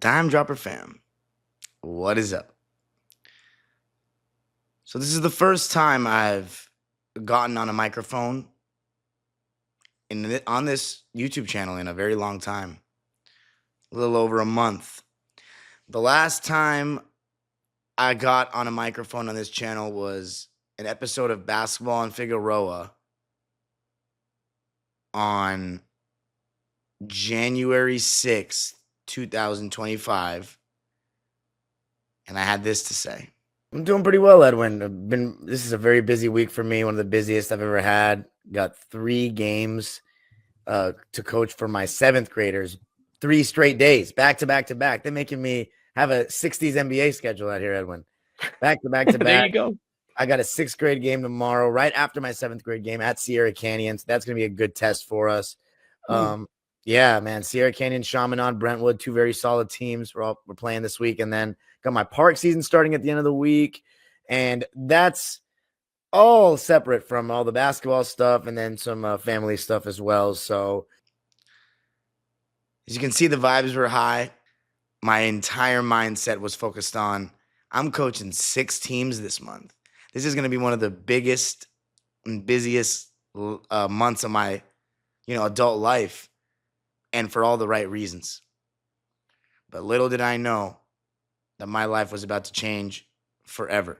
Dime Dropper fam, what is up? So this is the first time I've gotten on a microphone on this YouTube channel in a very long time, a little over a month. The last time I got on a microphone on this channel was an episode of Basketball in Figueroa on January 6th, 2025, and I had this to say. I'm doing pretty well, Edwin. This is a very busy week for me, one of the busiest I've ever had. Got 3 games to coach for my 7th graders, 3 straight days, back to back to back. They're making me have a 60s NBA schedule out here, Edwin. Back to back to back. There you go. I got a 6th grade game tomorrow, right after my 7th grade game at Sierra Canyon. So that's going to be a good test for us. Yeah, man. Sierra Canyon, Chaminade, Brentwood, 2 very solid teams. We're playing this week, and then got my park season starting at the end of the week, and that's all separate from all the basketball stuff, and then some family stuff as well. So, as you can see, the vibes were high. My entire mindset was focused on I'm coaching 6 teams this month. This is going to be one of the biggest and busiest months of my, adult life. And for all the right reasons. But little did I know that my life was about to change forever.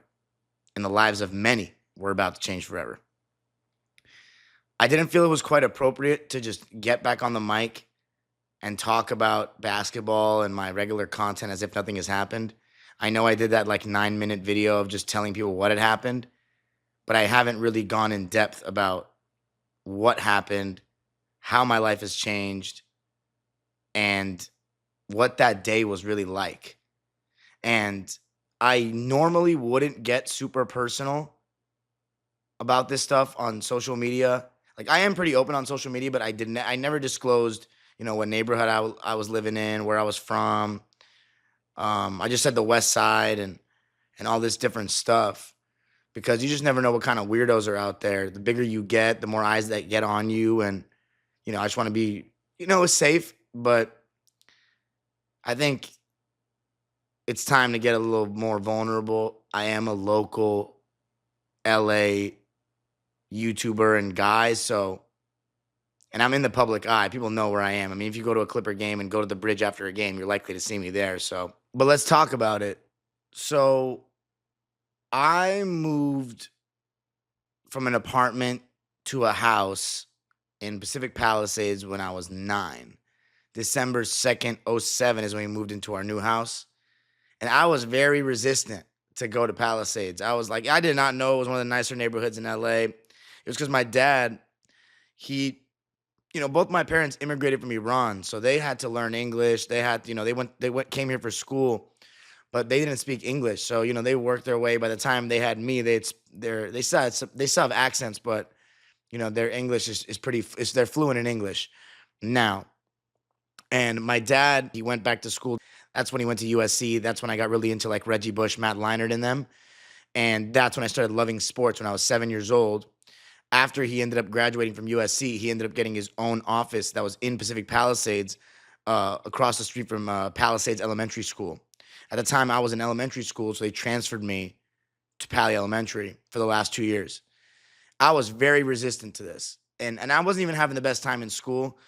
And the lives of many were about to change forever. I didn't feel it was quite appropriate to just get back on the mic and talk about basketball and my regular content as if nothing has happened. I know I did that 9-minute video of just telling people what had happened, but I haven't really gone in depth about what happened, how my life has changed, and what that day was really like. And I normally wouldn't get super personal about this stuff on social media. I am pretty open on social media, but I never disclosed, what neighborhood I was living in, where I was from. I just said the West Side and all this different stuff, because you just never know what kind of weirdos are out there. The bigger you get, the more eyes that get on you. And, I just want to be, safe. But I think it's time to get a little more vulnerable. I am a local LA YouTuber and guy, and I'm in the public eye. People know where I am. I mean, if you go to a Clipper game and go to the bridge after a game, you're likely to see me there. But let's talk about it. So I moved from an apartment to a house in Pacific Palisades when I was 9. December 2nd, 2007 is when we moved into our new house. And I was very resistant to go to Palisades. I was like, I did not know it was one of the nicer neighborhoods in LA. It was because my dad, both my parents immigrated from Iran, so they had to learn English. They had, came here for school, but they didn't speak English. So, they worked their way. By the time they had me, they still have accents, but their English they're fluent in English now. And my dad, he went back to school. That's when he went to USC. That's when I got really into Reggie Bush, Matt Leinart and them. And that's when I started loving sports when I was 7 years old. After he ended up graduating from USC, he ended up getting his own office that was in Pacific Palisades, across the street from Palisades Elementary School. At the time, I was in elementary school, so they transferred me to Pali Elementary for the last 2 years. I was very resistant to this. And I wasn't even having the best time in school,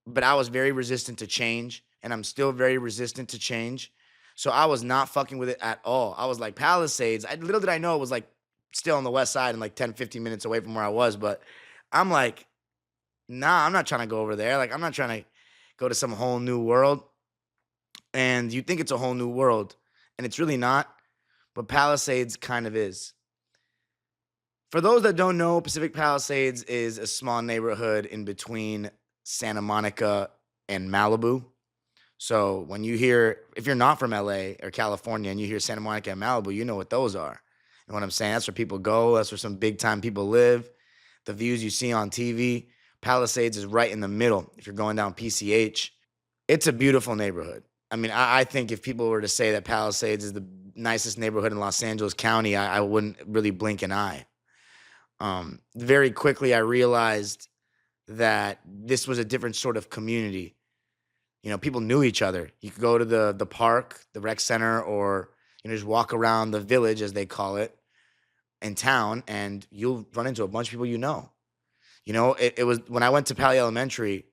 but I was very resistant to change, and I'm still very resistant to change. So I was not fucking with it at all. I was like, Palisades, little did I know it was still on the west side and 10, 15 minutes away from where I was. But I'm like, nah, I'm not trying to go over there. I'm not trying to go to some whole new world. And you think it's a whole new world, and it's really not. But Palisades kind of is. For those that don't know, Pacific Palisades is a small neighborhood in between Santa Monica and Malibu. So when you hear, if you're not from LA or California and you hear Santa Monica and Malibu, you know what those are. You know what I'm saying? That's where people go. That's where some big time people live. The views you see on TV. Palisades is right in the middle. If you're going down PCH, it's a beautiful neighborhood. I mean, I think if people were to say that Palisades is the nicest neighborhood in Los Angeles County, I wouldn't really blink an eye. Very quickly, I realized that this was a different sort of community. People knew each other. You could go to the park, the rec center, or just walk around the village, as they call it, in town, and you'll run into a bunch of people you know. It was when I went to Pali Elementary,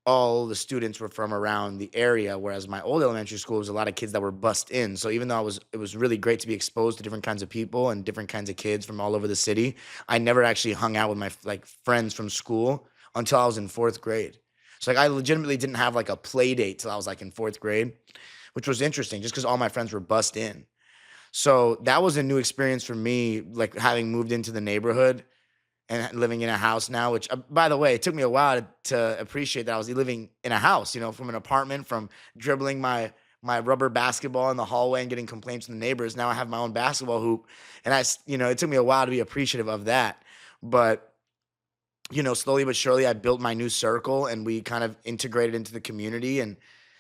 all the students were from around the area, whereas my old elementary school was a lot of kids that were bussed in. So even though it was really great to be exposed to different kinds of people and different kinds of kids from all over the city, I never actually hung out with my like friends from school until I was in fourth grade. So like I legitimately didn't have like a play date till I was like in fourth grade, which was interesting just because all my friends were bussed in. So that was a new experience for me, like having moved into the neighborhood and living in a house now, which, by the way, it took me a while to appreciate that I was living in a house, from an apartment, from dribbling my rubber basketball in the hallway and getting complaints from the neighbors. Now I have my own basketball hoop, and it took me a while to be appreciative of that. But slowly but surely, I built my new circle, and we kind of integrated into the community, and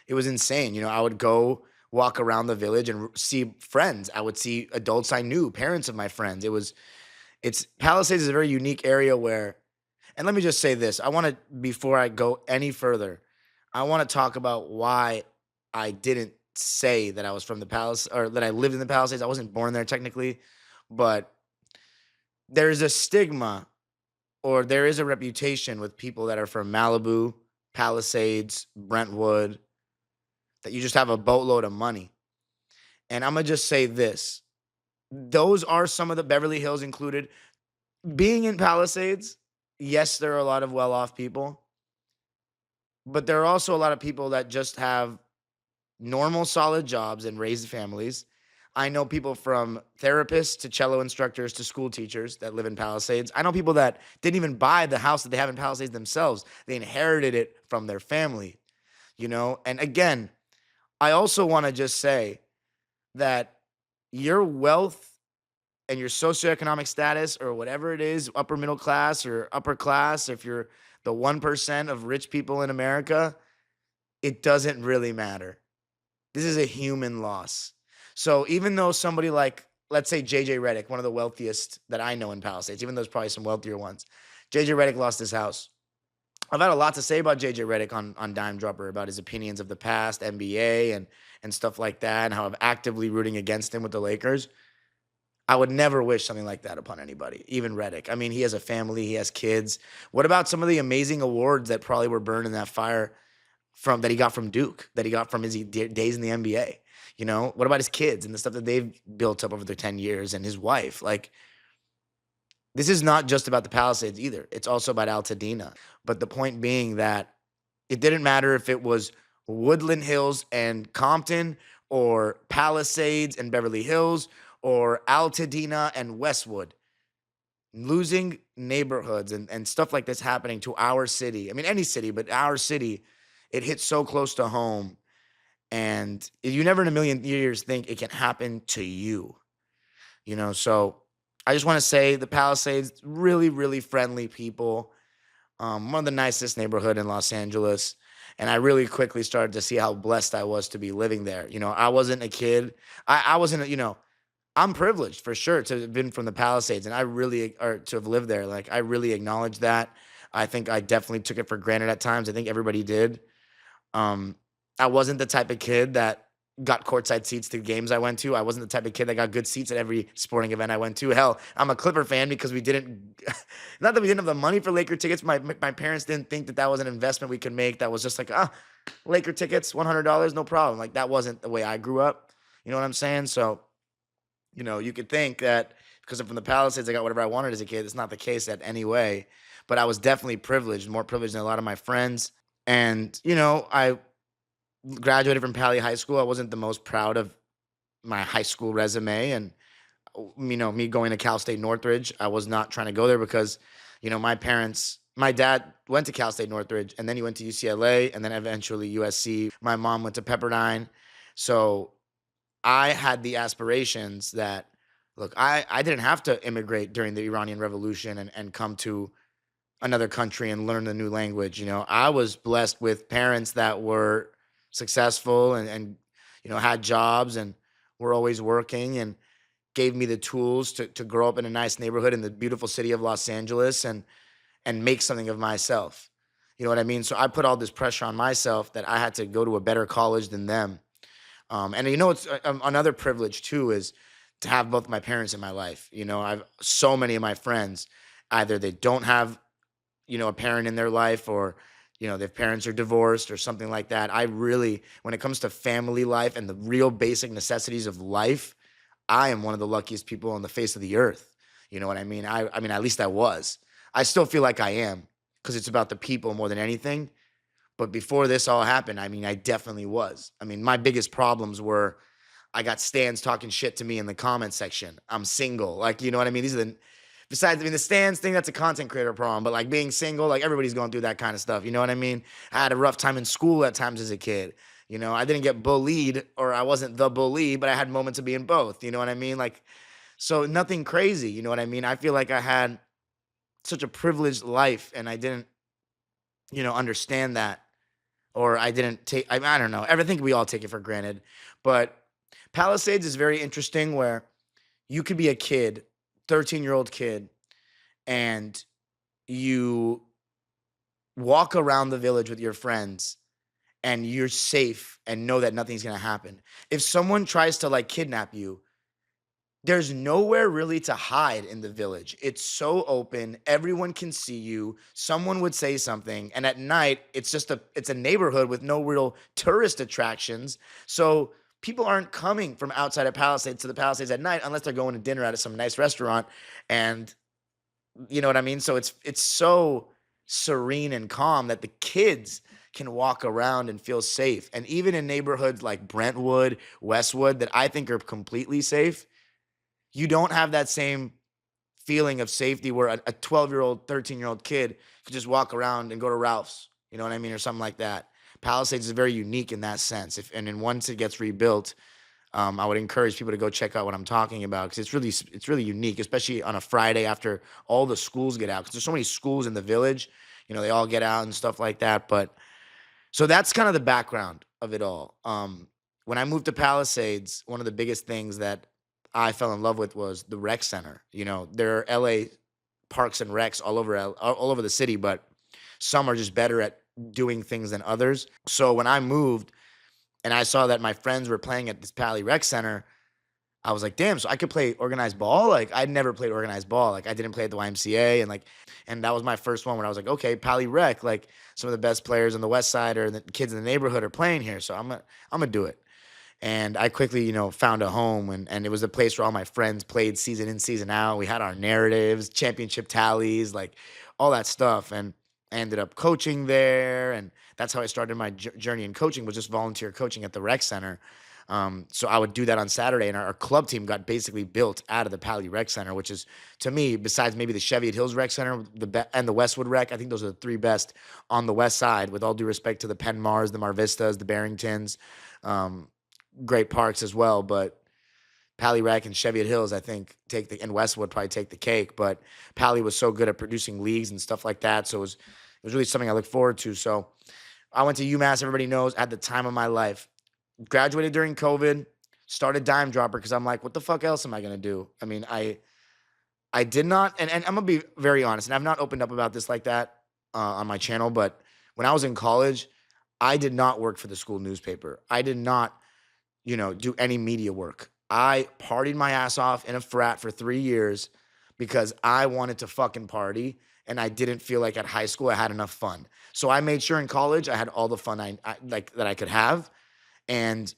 it was insane. I would go walk around the village and see friends. I would see adults I knew, parents of my friends. It's Palisades is a very unique area where, and let me just say this. Before I go any further, I want to talk about why I didn't say that I was from the Palace or that I lived in the Palisades. I wasn't born there technically, but there's a stigma or there is a reputation with people that are from Malibu, Palisades, Brentwood, that you just have a boatload of money. And I'm going to just say this. Those are some of the Beverly Hills included. Being in Palisades, yes, there are a lot of well-off people, but there are also a lot of people that just have normal, solid jobs and raised families. I know people from therapists to cello instructors to school teachers that live in Palisades. I know people that didn't even buy the house that they have in Palisades themselves. They inherited it from their family, And again, I also want to just say that your wealth and your socioeconomic status or whatever it is, upper middle class or upper class, if you're the 1% of rich people in America, it doesn't really matter. This is a human loss. So even though somebody like, let's say JJ Redick, one of the wealthiest that I know in Palisades, even though there's probably some wealthier ones, JJ Redick lost his house. I've had a lot to say about JJ Redick on Dime Dropper, about his opinions of the past, NBA and stuff like that, and how I'm actively rooting against him with the Lakers. I would never wish something like that upon anybody, even Redick. I mean, he has a family, he has kids. What about some of the amazing awards that probably were burned in that fire that he got from Duke, that he got from his days in the NBA? What about his kids and the stuff that they've built up over their 10 years and his wife? Like, this is not just about the Palisades either. It's also about Altadena. But the point being that it didn't matter if it was Woodland Hills and Compton or Palisades and Beverly Hills or Altadena and Westwood. Losing neighborhoods and stuff like this happening to our city. I mean, any city, but our city, it hits so close to home. And you never in a million years think it can happen to you. So I just want to say the Palisades, really, really friendly people. One of the nicest neighborhood in Los Angeles. And I really quickly started to see how blessed I was to be living there. I wasn't a kid. I wasn't, I'm privileged for sure to have been from the Palisades and to have lived there. Like, I really acknowledge that. I think I definitely took it for granted at times. I think everybody did. I wasn't the type of kid that got courtside seats to games I went to. I wasn't the type of kid that got good seats at every sporting event I went to. Hell, I'm a Clipper fan because we didn't, not that we didn't have the money for Laker tickets. My parents didn't think that was an investment we could make. That was just like, Laker tickets, $100, no problem. Like, that wasn't the way I grew up. You know what I'm saying? So, you could think that because I'm from the Palisades, I got whatever I wanted as a kid. It's not the case that any way. But I was definitely privileged, more privileged than a lot of my friends. And, I graduated from Pali High School. I wasn't the most proud of my high school resume. And, me going to Cal State Northridge, I was not trying to go there because, my dad went to Cal State Northridge and then he went to UCLA and then eventually USC. My mom went to Pepperdine. So I had the aspirations that, look, I didn't have to immigrate during the Iranian Revolution and come to another country and learn the new language. I was blessed with parents that were successful and had jobs and were always working and gave me the tools to grow up in a nice neighborhood in the beautiful city of Los Angeles and make something of myself. You know what I mean? So I put all this pressure on myself that I had to go to a better college than them. And it's another privilege too is to have both my parents in my life. I've so many of my friends either they don't have a parent in their life, or their parents are divorced or something like that. I really, when it comes to family life and the real basic necessities of life, I am one of the luckiest people on the face of the earth. You know what I mean? I mean, at least I was. I still feel like I am, because it's about the people more than anything. But before this all happened, I mean, I definitely was. I mean, my biggest problems were I got stans talking shit to me in the comment section. I'm single. Like, you know what I mean? Besides, I mean, the stans thing, that's a content creator problem. But like being single, like everybody's going through that kind of stuff. You know what I mean? I had a rough time in school at times as a kid. I didn't get bullied, or I wasn't the bully, but I had moments of being both. You know what I mean? Like, so nothing crazy. You know what I mean? I feel like I had such a privileged life, and I didn't, understand that, or I didn't take, I don't know. I think we all take it for granted. But Palisades is very interesting, where you could be a kid, 13-year-old kid, and you walk around the village with your friends and you're safe and know that nothing's going to happen. If someone tries to like kidnap you, there's nowhere really to hide in the village. It's so open. Everyone can see you. Someone would say something. And at night, it's a neighborhood with no real tourist attractions. So people aren't coming from outside of Palisades to the Palisades at night unless they're going to dinner at some nice restaurant. And you know what I mean? So it's so serene and calm that the kids can walk around and feel safe. And even in neighborhoods like Brentwood, Westwood, that I think are completely safe, you don't have that same feeling of safety where a 12-year-old, 13-year-old kid could just walk around and go to Ralph's, you know what I mean, or something like that. Palisades is very unique in that sense. And then once it gets rebuilt, I would encourage people to go check out what I'm talking about, because it's really unique, especially on a Friday after all the schools get out, because there's so many schools in the village. They all get out and stuff like that. But so that's kind of the background of it all. When I moved to Palisades, one of the biggest things that I fell in love with was the rec center. There are LA parks and recs all over the city, but some are just better at doing things than others. So when I moved and I saw that my friends were playing at this Pali Rec Center, I was like, damn, so I could play organized ball? Like, I'd never played organized ball. Like, I didn't play at the YMCA, and that was my first one where I was like, okay, Pali Rec, like some of the best players on the West Side or the kids in the neighborhood are playing here, so I'm gonna do it. And I quickly, found a home, and it was a place where all my friends played season in, season out. We had our narratives, championship tallies, like all that stuff. And I ended up coaching there, and that's how I started my journey in coaching, was just volunteer coaching at the rec center. So I would do that on Saturday, and our club team got basically built out of the Pali Rec Center, which is, to me, besides maybe the Cheviot Hills Rec Center and the Westwood Rec, I think those are the three best on the West Side, with all due respect to the Penn Mars, the Mar Vistas, the Barringtons. Great parks as well, but Pali Rec and Cheviot Hills, I think, and Westwood probably take the cake. But Pali was so good at producing leagues and stuff like that, so it was really something I look forward to. So I went to UMass, everybody knows, at the time of my life. Graduated during COVID, started Dime Dropper, because I'm like, what the fuck else am I gonna do? I mean, I did not, and I'm gonna be very honest, and I've not opened up about this like that on my channel, but when I was in college, I did not work for the school newspaper. I did not do any media work. I partied my ass off in a frat for 3 years because I wanted to fucking party, and I didn't feel like at high school I had enough fun. So I made sure in college I had all the fun I like that I could have. And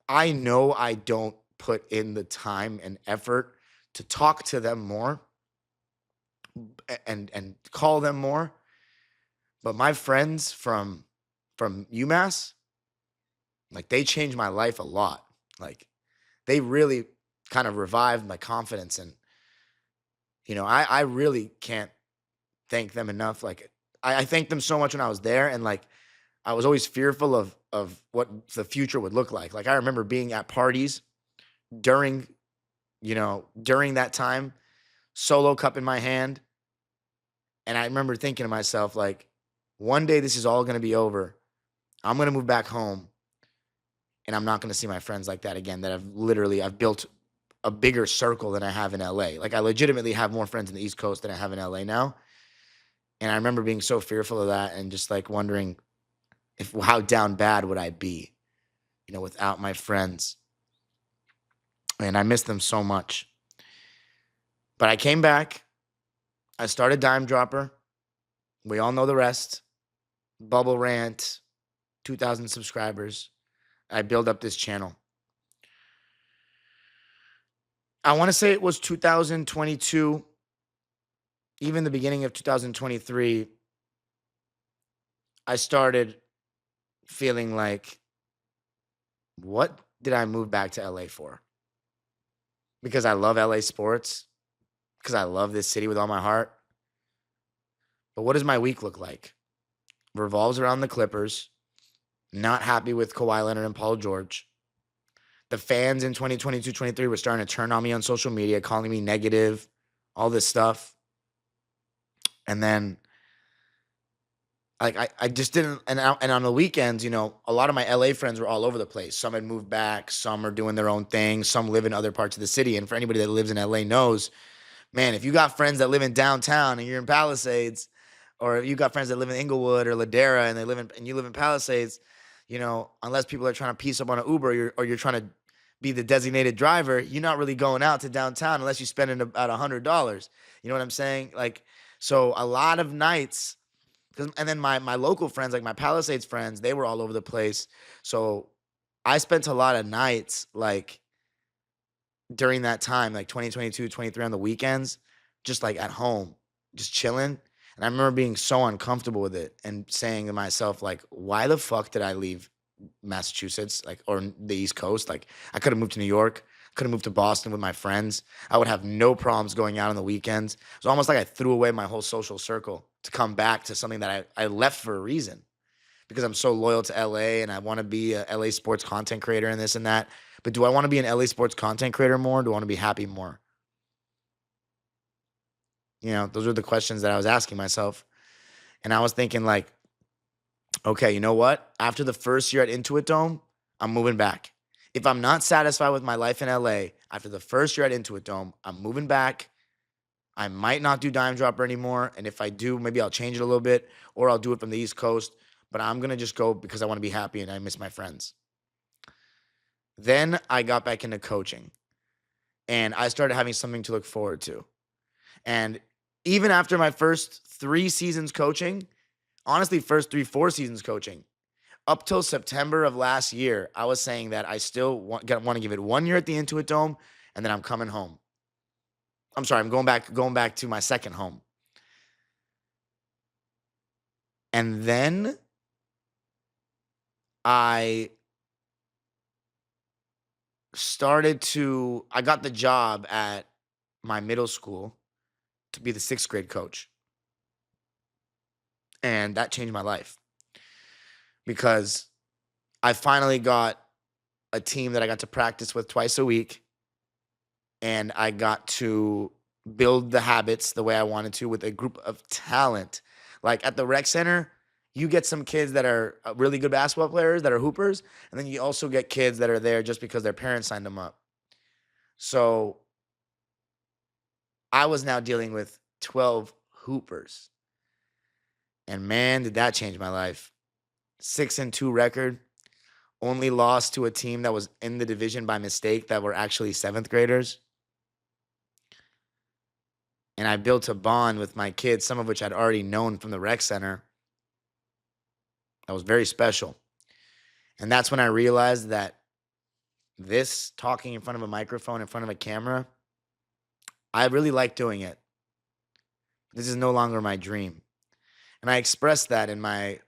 I know I don't put in the time and effort to talk to them more and call them more. But my friends from UMass, like, they changed my life a lot. Like, they really kind of revived my confidence. And, I really can't thank them enough. Like, I thanked them so much when I was there. And like, I was always fearful of what the future would look like. Like, I remember being at parties during that time, solo cup in my hand. And I remember thinking to myself, like, one day this is all going to be over. I'm going to move back home, and I'm not going to see my friends like that again, that I've built a bigger circle than I have in LA. Like, I legitimately have more friends in the East Coast than I have in LA now. And I remember being so fearful of that and just like wondering if how down bad would I be, without my friends. And I miss them so much. But I came back. I started Dime Dropper. We all know the rest. Bubble Rant, 2,000 subscribers. I built up this channel. I want to say it was 2022, even the beginning of 2023. I started feeling like, what did I move back to LA for? Because I love LA sports, because I love this city with all my heart. But what does my week look like? Revolves around the Clippers, not happy with Kawhi Leonard and Paul George. The fans in 2022-23 were starting to turn on me on social media, calling me negative, all this stuff. And then I just didn't, and on the weekends, a lot of my LA friends were all over the place. Some had moved back, some are doing their own thing, some live in other parts of the city. And for anybody that lives in LA knows, man, if you got friends that live in downtown and you're in Palisades, or if you got friends that live in Inglewood or Ladera and you live in Palisades, unless people are trying to piece up on an Uber or you're trying to be the designated driver, you're not really going out to downtown unless you're spending about $100. You know what I'm saying? Like, so a lot of nights, and then my local friends, like my Palisades friends, they were all over the place. So I spent a lot of nights like during that time, like 2022, 23 on the weekends, just like at home, just chilling. And I remember being so uncomfortable with it and saying to myself, like, why the fuck did I leave Massachusetts, like, or the East Coast? Like, I could have moved to New York, could have moved to Boston with my friends. I would have no problems going out on the weekends. It was almost like I threw away my whole social circle to come back to something that I left for a reason, because I'm so loyal to LA and I want to be a LA sports content creator and this and that. But do I want to be an LA sports content creator more? Or do I want to be happy more? Those are the questions that I was asking myself. And I was thinking like, okay, you know what? After the first year at Intuit Dome, I'm moving back. If I'm not satisfied with my life in LA, after the first year at Intuit Dome, I'm moving back. I might not do Dime Dropper anymore. And if I do, maybe I'll change it a little bit or I'll do it from the East Coast. But I'm going to just go because I want to be happy and I miss my friends. Then I got back into coaching and I started having something to look forward to. And even after my first 3 seasons coaching, honestly, first 4 seasons coaching, up till September of last year, I was saying that I still want to give it 1 year at the Intuit Dome, and then I'm coming home. I'm sorry, I'm going back to my second home. And then I got the job at my middle school to be the 6th grade coach. And that changed my life because I finally got a team that I got to practice with twice a week. And I got to build the habits the way I wanted to with a group of talent. Like at the rec center, you get some kids that are really good basketball players that are hoopers. And then you also get kids that are there just because their parents signed them up. So I was now dealing with 12 hoopers. And man, did that change my life. 6-2 record. Only lost to a team that was in the division by mistake that were actually 7th graders. And I built a bond with my kids, some of which I'd already known from the rec center. That was very special. And that's when I realized that this talking in front of a microphone, in front of a camera, I really like doing it. This is no longer my dream. And I expressed that in my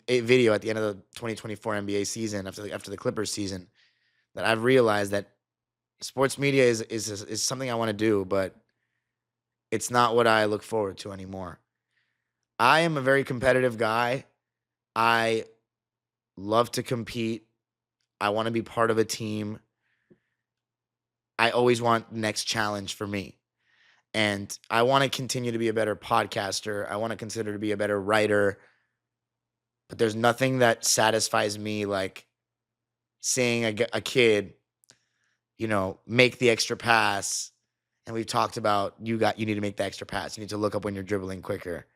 video at the end of the 2024 NBA season, after the Clippers season, that I've realized that sports media is something I want to do, but it's not what I look forward to anymore. I am a very competitive guy. I love to compete. I want to be part of a team. I always want next challenge for me. And I want to continue to be a better podcaster. I want to consider to be a better writer. But there's nothing that satisfies me like seeing a kid, make the extra pass. And we've talked about you need to make the extra pass. You need to look up when you're dribbling quicker.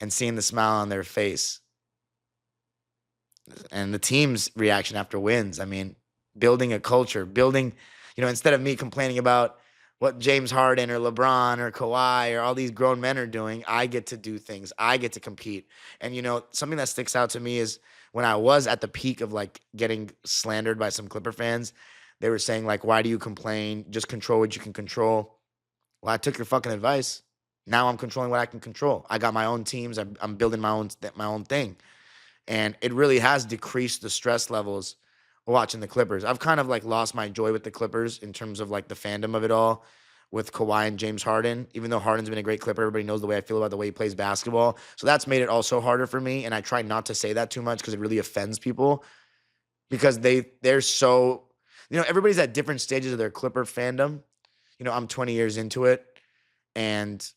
and seeing the smile on their face and the team's reaction after wins. I mean, building a culture, building, instead of me complaining about what James Harden or LeBron or Kawhi or all these grown men are doing, I get to do things. I get to compete. And, something that sticks out to me is when I was at the peak of like getting slandered by some Clipper fans, they were saying like, why do you complain? Just control what you can control. Well, I took your fucking advice. Now I'm controlling what I can control. I got my own teams. I'm building my own thing. And it really has decreased the stress levels watching the Clippers. I've kind of like lost my joy with the Clippers in terms of like the fandom of it all with Kawhi and James Harden. Even though Harden's been a great Clipper, everybody knows the way I feel about the way he plays basketball. So that's made it also harder for me. And I try not to say that too much because it really offends people because they're so, everybody's at different stages of their Clipper fandom. I'm 20 years into it and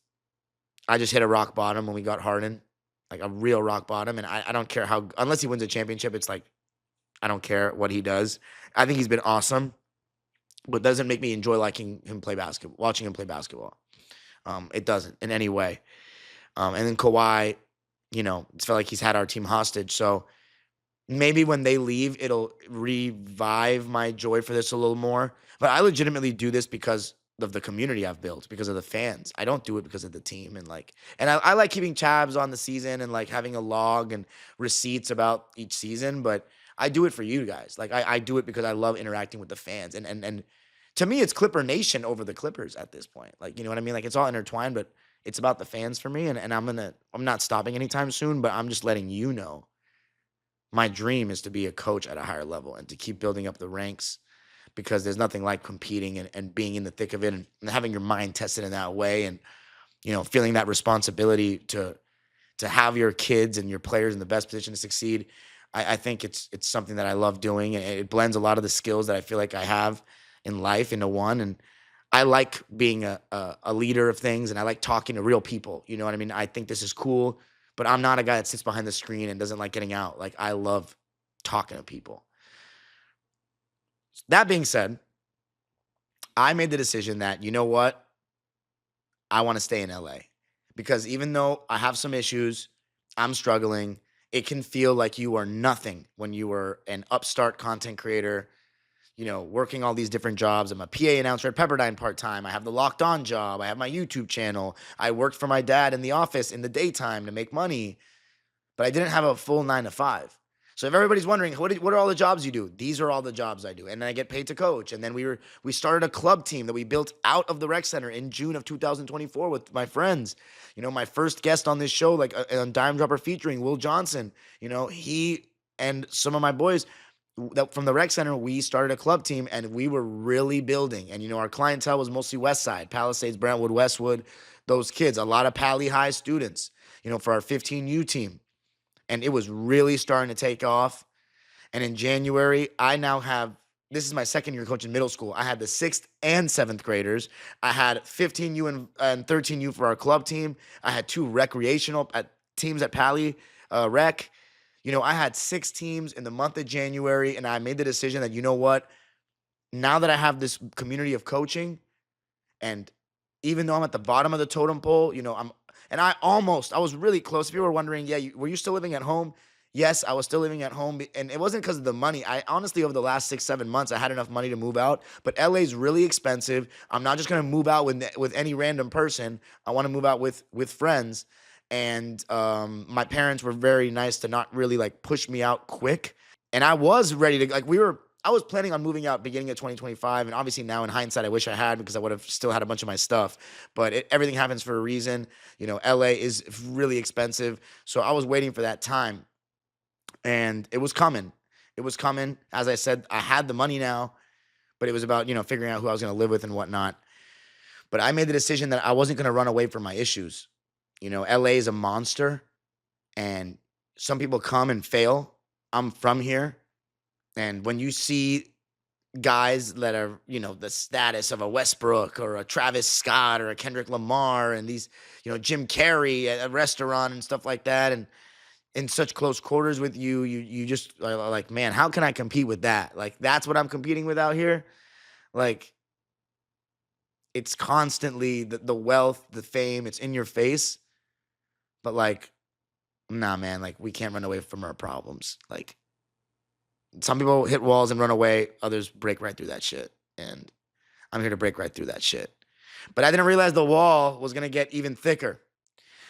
I just hit a rock bottom when we got Harden, like a real rock bottom. And I don't care how, unless he wins a championship, it's like, I don't care what he does. I think he's been awesome, but it doesn't make me enjoy watching him play basketball. It doesn't in any way. And then Kawhi, it's felt like he's had our team hostage. So maybe when they leave, it'll revive my joy for this a little more. But I legitimately do this because of the community I've built, because of the fans. I don't do it because of the team. And I like keeping tabs on the season and like having a log and receipts about each season, but I do it for you guys. Like I do it because I love interacting with the fans. And to me, it's Clipper Nation over the Clippers at this point. Like, you know what I mean? Like it's all intertwined, but it's about the fans for me. And I'm not stopping anytime soon, but I'm just letting you know my dream is to be a coach at a higher level and to keep building up the ranks because there's nothing like competing and being in the thick of it and having your mind tested in that way and, feeling that responsibility to have your kids and your players in the best position to succeed. I think it's something that I love doing, and it blends a lot of the skills that I feel like I have in life into one. And I like being a leader of things, and I like talking to real people. You know what I mean? I think this is cool, but I'm not a guy that sits behind the screen and doesn't like getting out. Like I love talking to people. That being said, I made the decision that, you know what? I want to stay in LA because even though I have some issues, I'm struggling. It can feel like you are nothing when you are an upstart content creator, working all these different jobs. I'm a PA announcer at Pepperdine part-time. I have the Locked On job. I have my YouTube channel. I worked for my dad in the office in the daytime to make money, but I didn't have a full 9 to 5. So if everybody's wondering, what are all the jobs you do? These are all the jobs I do. And then I get paid to coach. And then we started a club team that we built out of the rec center in June of 2024 with my friends. My first guest on this show, like on Dime Dropper featuring Will Johnson, he and some of my boys from the rec center, we started a club team and we were really building. And, our clientele was mostly West Side, Palisades, Brentwood, Westwood, those kids, a lot of Pali High students, for our 15U team. And it was really starting to take off. And in January, this is my second year coaching middle school. I had the 6th and 7th graders. I had 15U and 13U for our club team. I had 2 recreational teams at Pali Rec. I had 6 teams in the month of January, and I made the decision that, you know what? Now that I have this community of coaching, and even though I'm at the bottom of the totem pole, I was really close. If you were wondering, were you still living at home? Yes, I was still living at home, and it wasn't because of the money. I honestly, over the last 6-7 months, I had enough money to move out, but LA is really expensive. I'm not just going to move out with any random person. I want to move out with friends, and my parents were very nice to not really like push me out quick, and I was ready to I was planning on moving out beginning of 2025, and obviously now in hindsight, I wish I had because I would have still had a bunch of my stuff. But everything happens for a reason. LA is really expensive, so I was waiting for that time, and it was coming. It was coming. As I said, I had the money now, but it was about figuring out who I was going to live with and whatnot. But I made the decision that I wasn't going to run away from my issues. LA is a monster, and some people come and fail. I'm from here. And when you see guys that are, the status of a Westbrook or a Travis Scott or a Kendrick Lamar and these, Jim Carrey at a restaurant and stuff like that, and in such close quarters with you just are like, man, how can I compete with that? Like, that's what I'm competing with out here. Like, it's constantly the wealth, the fame, it's in your face. But like, Nah, man, like we can't run away from our problems. Like some people hit walls and run away, others break right through that shit. And I'm here to break right through that shit. But I didn't realize the wall was gonna get even thicker.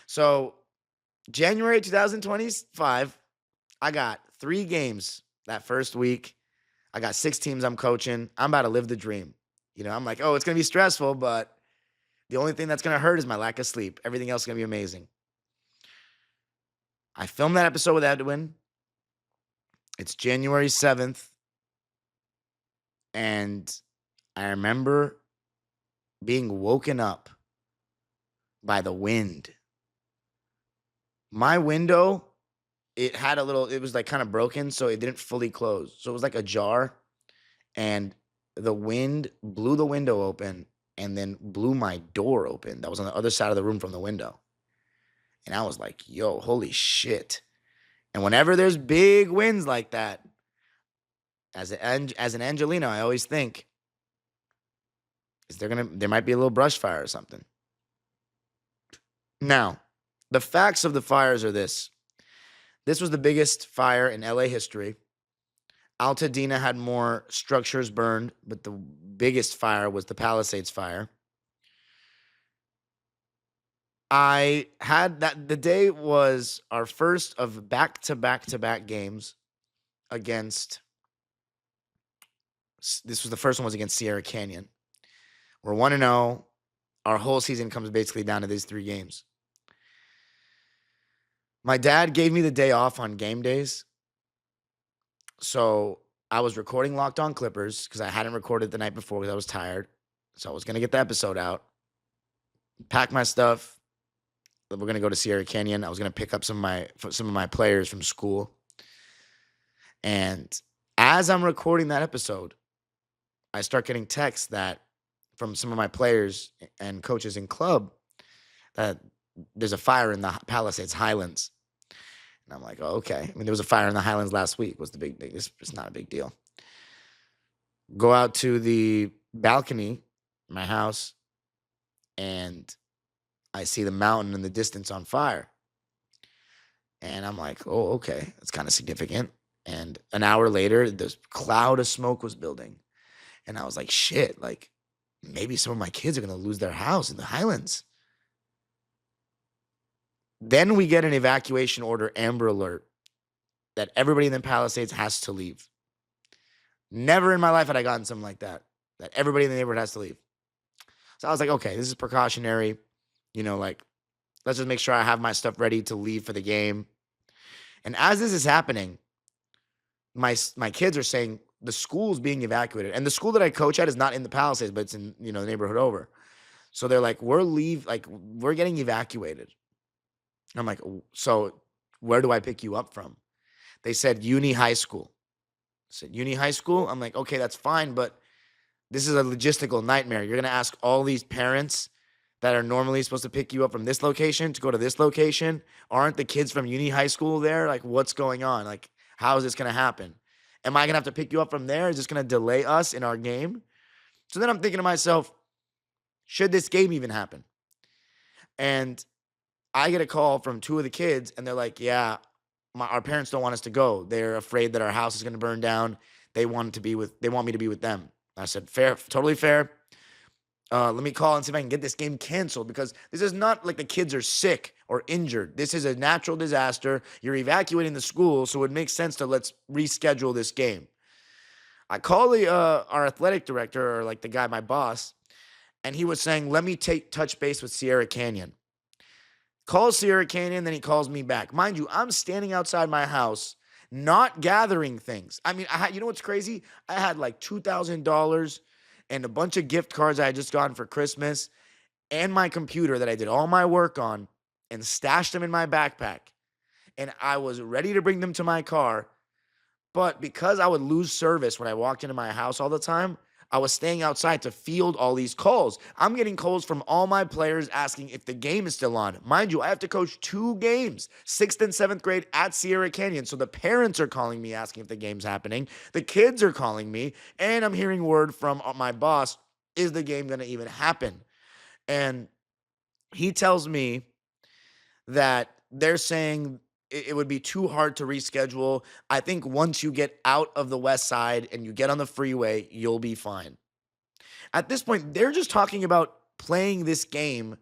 So January 2025, I got 3 games that first week. I got 6 teams I'm coaching. I'm about to live the dream. I'm like, oh, it's gonna be stressful, but the only thing that's gonna hurt is my lack of sleep. Everything else is gonna be amazing. I filmed that episode with Edwin. It's January 7th. And I remember being woken up by the wind. My window, it was like kind of broken, so it didn't fully close. So it was like ajar, and the wind blew the window open and then blew my door open. That was on the other side of the room from the window. And I was like, yo, holy shit. And whenever there's big winds like that, as an Angelino, I always think, there might be a little brush fire or something. Now, the facts of the fires are this. This was the biggest fire in LA history. Altadena had more structures burned, but the biggest fire was the Palisades fire. I had that the day was our first of back-to-back-to-back games against this was the first one was against Sierra Canyon. We're 1-0. Our whole season comes basically down to these 3 games. My dad gave me the day off on game days. So I was recording Locked On Clippers because I hadn't recorded the night before because I was tired. So I was going to get the episode out, pack my stuff. We're going to go to Sierra Canyon. I was going to pick up some of my players from school. And as I'm recording that episode, I start getting texts from some of my players and coaches in club that there's a fire in the Palisades Highlands. And I'm like, oh, okay. I mean, there was a fire in the Highlands last week. What's the big thing? It's not a big deal. Go out to the balcony, my house, and I see the mountain in the distance on fire. And I'm like, oh, okay. That's kind of significant. And an hour later, this cloud of smoke was building. And I was like, shit, like maybe some of my kids are going to lose their house in the Highlands. Then we get an evacuation order, Amber Alert, that everybody in the Palisades has to leave. Never in my life had I gotten something like that everybody in the neighborhood has to leave. So I was like, okay, this is precautionary. Like, let's just make sure I have my stuff ready to leave for the game. And as this is happening, my kids are saying the school's being evacuated. And the school that I coach at is not in the Palisades, but it's in, the neighborhood over. So they're like, we're getting evacuated. I'm like, so where do I pick you up from? They said Uni High School. I said, Uni High School? I'm like, okay, that's fine, but this is a logistical nightmare. You're going to ask all these parents that are normally supposed to pick you up from this location to go to this location. Aren't the kids from Uni High School there? Like, what's going on? Like, how is this going to happen? Am I going to have to pick you up from there? Is this going to delay us in our game? So then I'm thinking to myself, should this game even happen? And I get a call from 2 of the kids, and they're like, yeah, our parents don't want us to go. They're afraid that our house is going to burn down. They want me to be with them. I said, fair, totally fair. Let me call and see if I can get this game canceled, because this is not like the kids are sick or injured. This is a natural disaster. You're evacuating the school, so it makes sense to let's reschedule this game. I call our athletic director, or like the guy, my boss, and he was saying, let me touch base with Sierra Canyon. Calls Sierra Canyon, then he calls me back. Mind you, I'm standing outside my house, not gathering things. I mean, you know what's crazy? I had like $2,000 and a bunch of gift cards I had just gotten for Christmas, and my computer that I did all my work on, and stashed them in my backpack. And I was ready to bring them to my car. But because I would lose service when I walked into my house all the time, I was staying outside to field all these calls. I'm getting calls from all my players asking if the game is still on. Mind you, I have to coach 2 games, 6th and 7th grade at Sierra Canyon. So the parents are calling me asking if the game's happening. The kids are calling me, and I'm hearing word from my boss, is the game going to even happen? And he tells me that they're saying it would be too hard to reschedule. I think once you get out of the west side and you get on the freeway, you'll be fine. At this point, they're just talking about playing this game,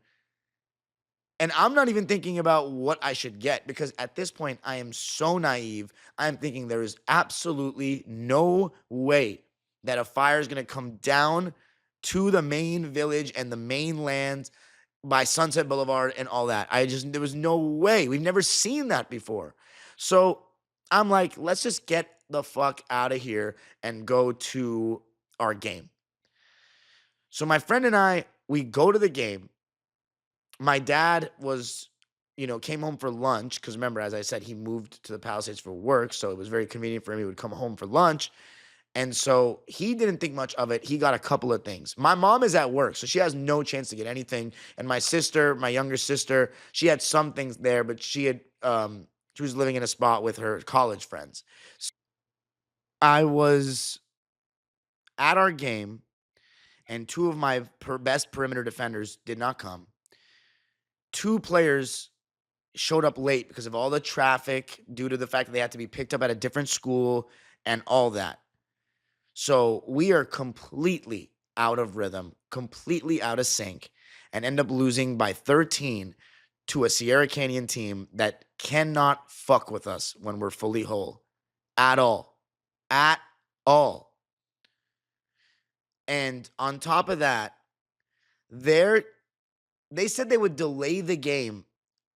and I'm not even thinking about what I should get because at this point, I am so naive. I'm thinking there is absolutely no way that a fire is going to come down to the main village and the mainland by Sunset Boulevard and all that. There was no way. We've never seen that before. So I'm like, let's just get the fuck out of here and go to our game. So my friend and I, we go to the game. My dad came home for lunch because remember, as I said, he moved to the Palisades for work. So it was very convenient for him. He would come home for lunch. And so he didn't think much of it. He got a couple of things. My mom is at work, so she has no chance to get anything. And my sister, my younger sister, she had some things there, but she was living in a spot with her college friends. So I was at our game, and two of my best perimeter defenders did not come. Two players showed up late because of all the traffic due to the fact that they had to be picked up at a different school and all that. So we are completely out of rhythm, completely out of sync, and end up losing by 13 to a Sierra Canyon team that cannot fuck with us when we're fully whole. At all. At all. And on top of that, they said they would delay the game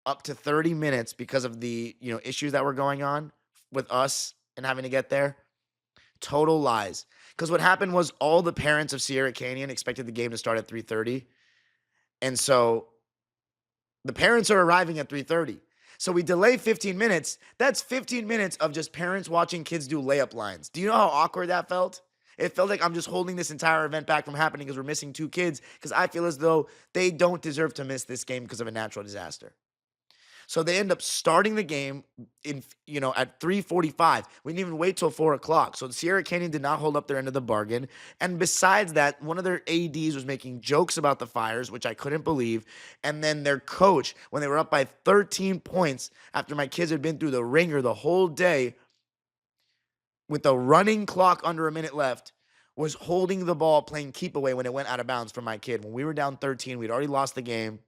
up to 30 minutes because of the issues that were going on with us and having to get there. Total lies. Because what happened was all the parents of Sierra Canyon expected the game to start at 3:30. And so the parents are arriving at 3:30. So we delay 15 minutes. That's 15 minutes of just parents watching kids do layup lines. Do you know how awkward that felt? It felt like I'm just holding this entire event back from happening because we're missing two kids because I feel as though they don't deserve to miss this game because of a natural disaster. So they end up starting the game at 3:45. We didn't even wait till 4:00. So the Sierra Canyon did not hold up their end of the bargain. And besides that, one of their ADs was making jokes about the fires, which I couldn't believe. And then their coach, when they were up by 13 points after my kids had been through the ringer the whole day with a running clock under a minute left, was holding the ball playing keep away when it went out of bounds for my kid. When we were down 13, we'd already lost the game.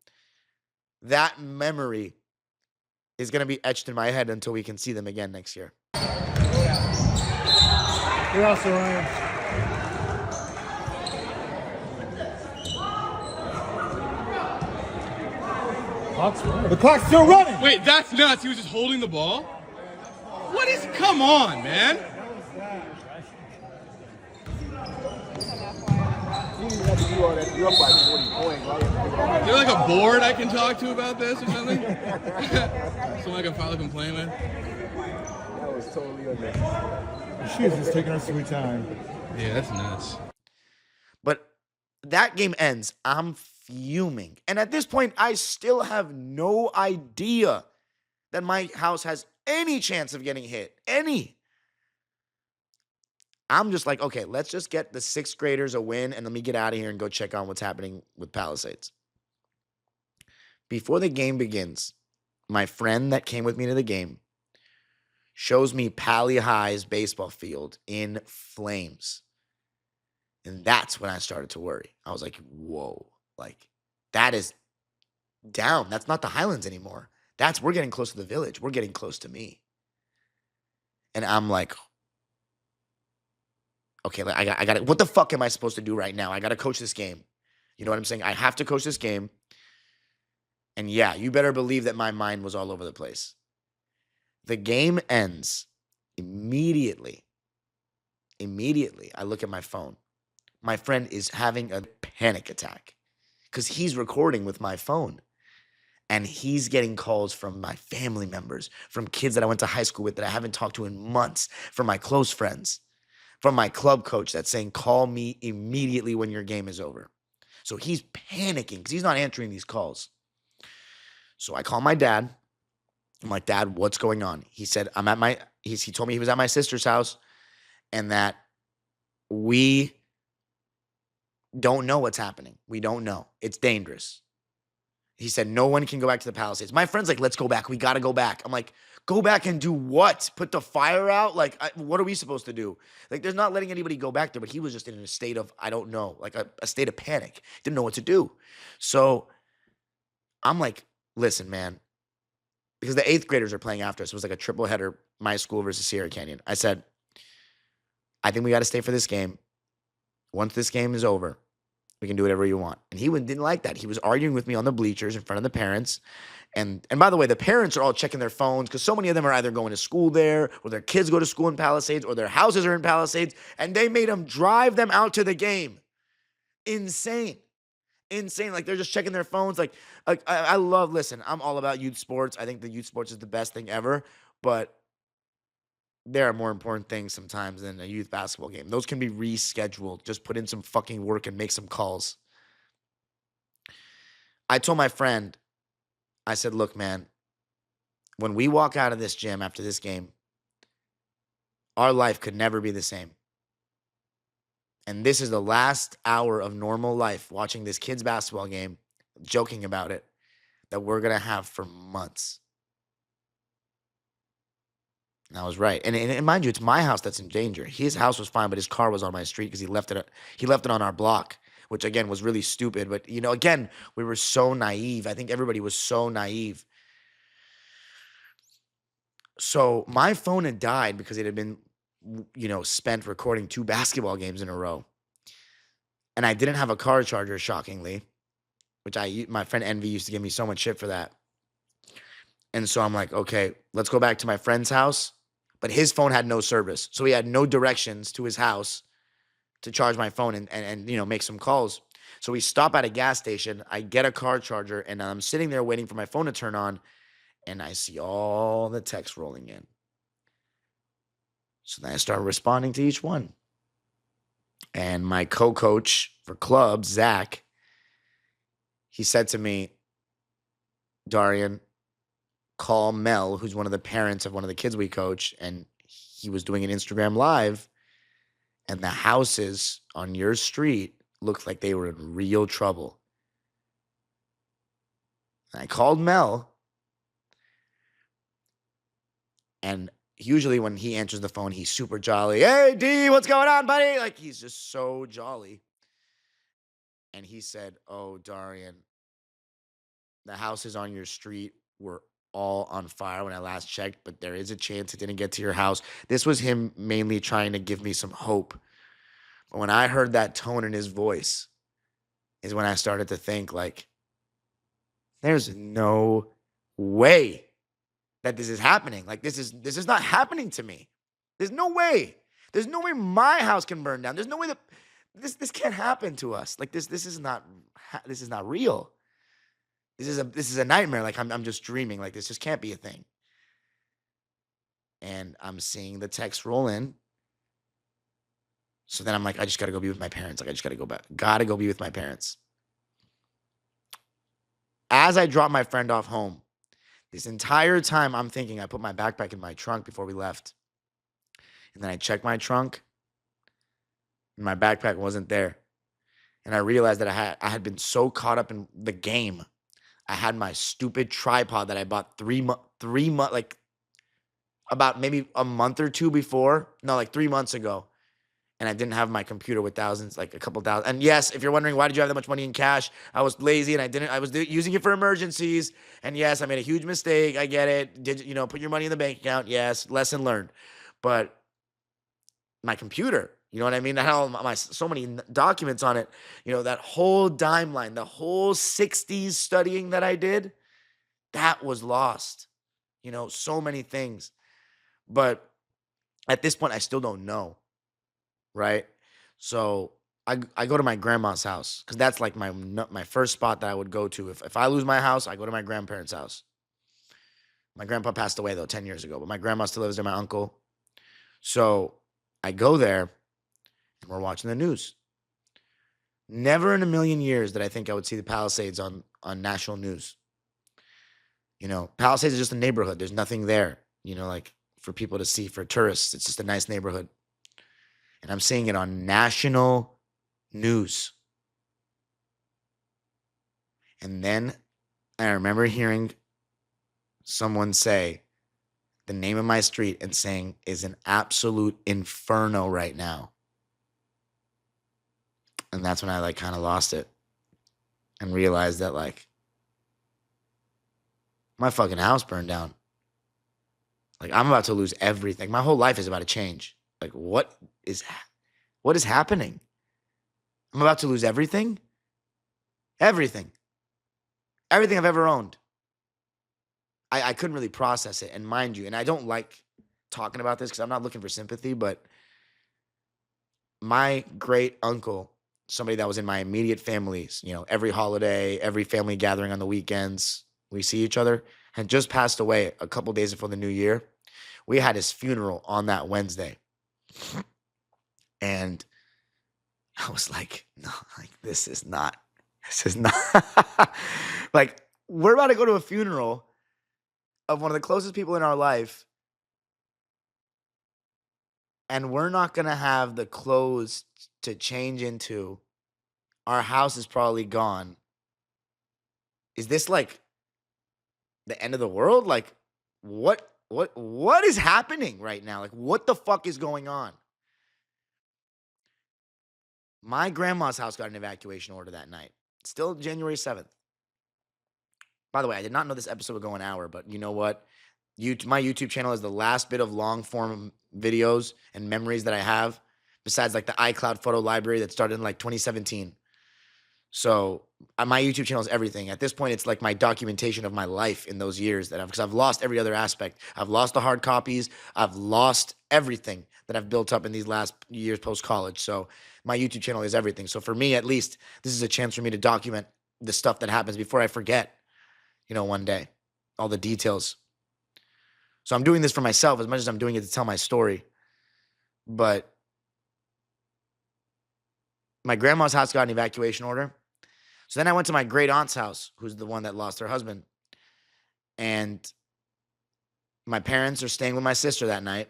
That memory is going to be etched in my head until we can see them again next year. You're also Ryan. The clock's still running. Wait, that's nuts. He was just holding the ball? What is... Come on, man. You're up by 40 points. Is there like a board I can talk to about this or something? Someone I can file a complaint with? That was totally unnecessary. She was just taking her sweet time. Yeah, that's nuts. But that game ends. I'm fuming. And at this point, I still have no idea that my house has any chance of getting hit. Any. I'm just like, okay, let's just get the sixth graders a win and let me get out of here and go check on what's happening with Palisades. Before the game begins, my friend that came with me to the game shows me Pali High's baseball field in flames. And that's when I started to worry. I was like, whoa, like that is down. That's not the Highlands anymore. We're getting close to the village. We're getting close to me. And I'm like, okay, I got it. What the fuck am I supposed to do right now? I got to coach this game. You know what I'm saying? I have to coach this game. And yeah, you better believe that my mind was all over the place. The game ends immediately. Immediately, I look at my phone. My friend is having a panic attack because he's recording with my phone. And he's getting calls from my family members, from kids that I went to high school with that I haven't talked to in months, from my close friends, from my club coach that's saying, call me immediately when your game is over. So he's panicking because he's not answering these calls. So I call my dad. I'm like, Dad, what's going on? He said, he told me he was at my sister's house and that we don't know what's happening. We don't know. It's dangerous. He said, no one can go back to the Palisades. My friend's like, let's go back. We got to go back. I'm like, go back and do what? Put the fire out? Like, what are we supposed to do? Like, there's not letting anybody go back there, but he was just in a state of, I don't know, like a state of panic. Didn't know what to do. So I'm like, listen, man, because the 8th graders are playing after us. It was like a triple header, my school versus Sierra Canyon. I said, I think we got to stay for this game. Once this game is over, we can do whatever you want. And he didn't like that. He was arguing with me on the bleachers in front of the parents. And by the way, the parents are all checking their phones because so many of them are either going to school there, or their kids go to school in Palisades, or their houses are in Palisades, and they made them drive them out to the game. Insane. Like, they're just checking their phones. Like I love, listen, I'm all about youth sports. I think the youth sports is the best thing ever, but there are more important things sometimes than a youth basketball game. Those can be rescheduled. Just put in some fucking work and make some calls. I told my friend, I said, look, man, when we walk out of this gym after this game, our life could never be the same. And this is the last hour of normal life, watching this kid's basketball game, joking about it, that we're going to have for months. And I was right. And mind you, it's my house that's in danger. His house was fine, but his car was on my street because he left it on our block, which again was really stupid. But again, we were so naive. I think everybody was so naive. So my phone had died because it had been, spent recording 2 basketball games in a row. And I didn't have a car charger, shockingly, which my friend Envy used to give me so much shit for that. And so I'm like, okay, let's go back to my friend's house. But his phone had no service. So he had no directions to his house to charge my phone and make some calls. So we stop at a gas station. I get a car charger, and I'm sitting there waiting for my phone to turn on. And I see all the texts rolling in. So then I start responding to each one. And my co-coach for clubs, Zach, he said to me, Darian, call Mel, who's one of the parents of one of the kids we coach, and he was doing an Instagram live, and the houses on your street looked like they were in real trouble. And I called Mel, and usually when he answers the phone, he's super jolly. Hey, D, what's going on, buddy? Like, he's just so jolly. And he said, oh, Darian, the houses on your street were all on fire when I last checked, but there is a chance it didn't get to your house. This was him mainly trying to give me some hope. But when I heard that tone in his voice is when I started to think, like, there's no way that this is happening. Like, this is not happening to me. There's no way. There's no way my house can burn down. There's no way that this can't happen to us. Like, this is not real. This is a nightmare. Like, I'm just dreaming. Like, this just can't be a thing. And I'm seeing the text roll in. So then I'm like, I just got to go be with my parents. Like, I just got to go back. Got to go be with my parents. As I drop my friend off home, this entire time I'm thinking, I put my backpack in my trunk before we left. And then I checked my trunk, and my backpack wasn't there. And I realized that I had been so caught up in the game. I had my stupid tripod that I bought 3 months, like about maybe a month or two before. No, like 3 months ago. And I didn't have my computer with thousands, like a couple thousand. And yes, if you're wondering, why did you have that much money in cash? I was lazy and I was using it for emergencies. And yes, I made a huge mistake. I get it. Put your money in the bank account. Yes, lesson learned. But my computer, you know what I mean? I had all so many documents on it. That whole dime line, the whole 60s studying that I did, that was lost. So many things. But at this point, I still don't know. Right? So I go to my grandma's house because that's like my first spot that I would go to. If I lose my house, I go to my grandparents' house. My grandpa passed away, though, 10 years ago, but my grandma still lives there, my uncle. So I go there, and we're watching the news. Never in a million years did I think I would see the Palisades on national news. Palisades is just a neighborhood. There's nothing there, like for people to see, for tourists. It's just a nice neighborhood. And I'm seeing it on national news. And then And I remember hearing someone say the name of my street and saying is an absolute inferno right now. And that's when I like kind of lost it and realized that like my fucking house burned down. Like I'm about to lose everything. My whole life is about to change. Like what is happening? I'm about to lose everything. Everything. Everything I've ever owned. I couldn't really process it. And mind you, and I don't like talking about this because I'm not looking for sympathy, but my great uncle, somebody that was in my immediate families, you know, every holiday, every family gathering on the weekends, we see each other, had just passed away a couple days before the new year. We had his funeral on that Wednesday. And I was like, no, like this is not like we're about to go to a funeral of one of the closest people in our life, and we're not going to have the clothes to change into. Our house is probably gone. Is this like the end of the world? Like what is happening right now? Like what the fuck is going on? My grandma's house got an evacuation order that night. Still January 7th. By the way, I did not know this episode would go an hour, but you know what? My YouTube channel is the last bit of long form videos and memories that I have, besides like the iCloud photo library that started in like 2017. So my YouTube channel is everything. At this point, it's like my documentation of my life in those years because I've lost every other aspect. I've lost the hard copies. I've lost everything that I've built up in these last years post-college. So my YouTube channel is everything. So for me, at least, this is a chance for me to document the stuff that happens before I forget, you know, one day, all the details. So I'm doing this for myself as much as I'm doing it to tell my story. But my grandma's house got an evacuation order. So then I went to my great aunt's house, who's the one that lost her husband. And my parents are staying with my sister that night.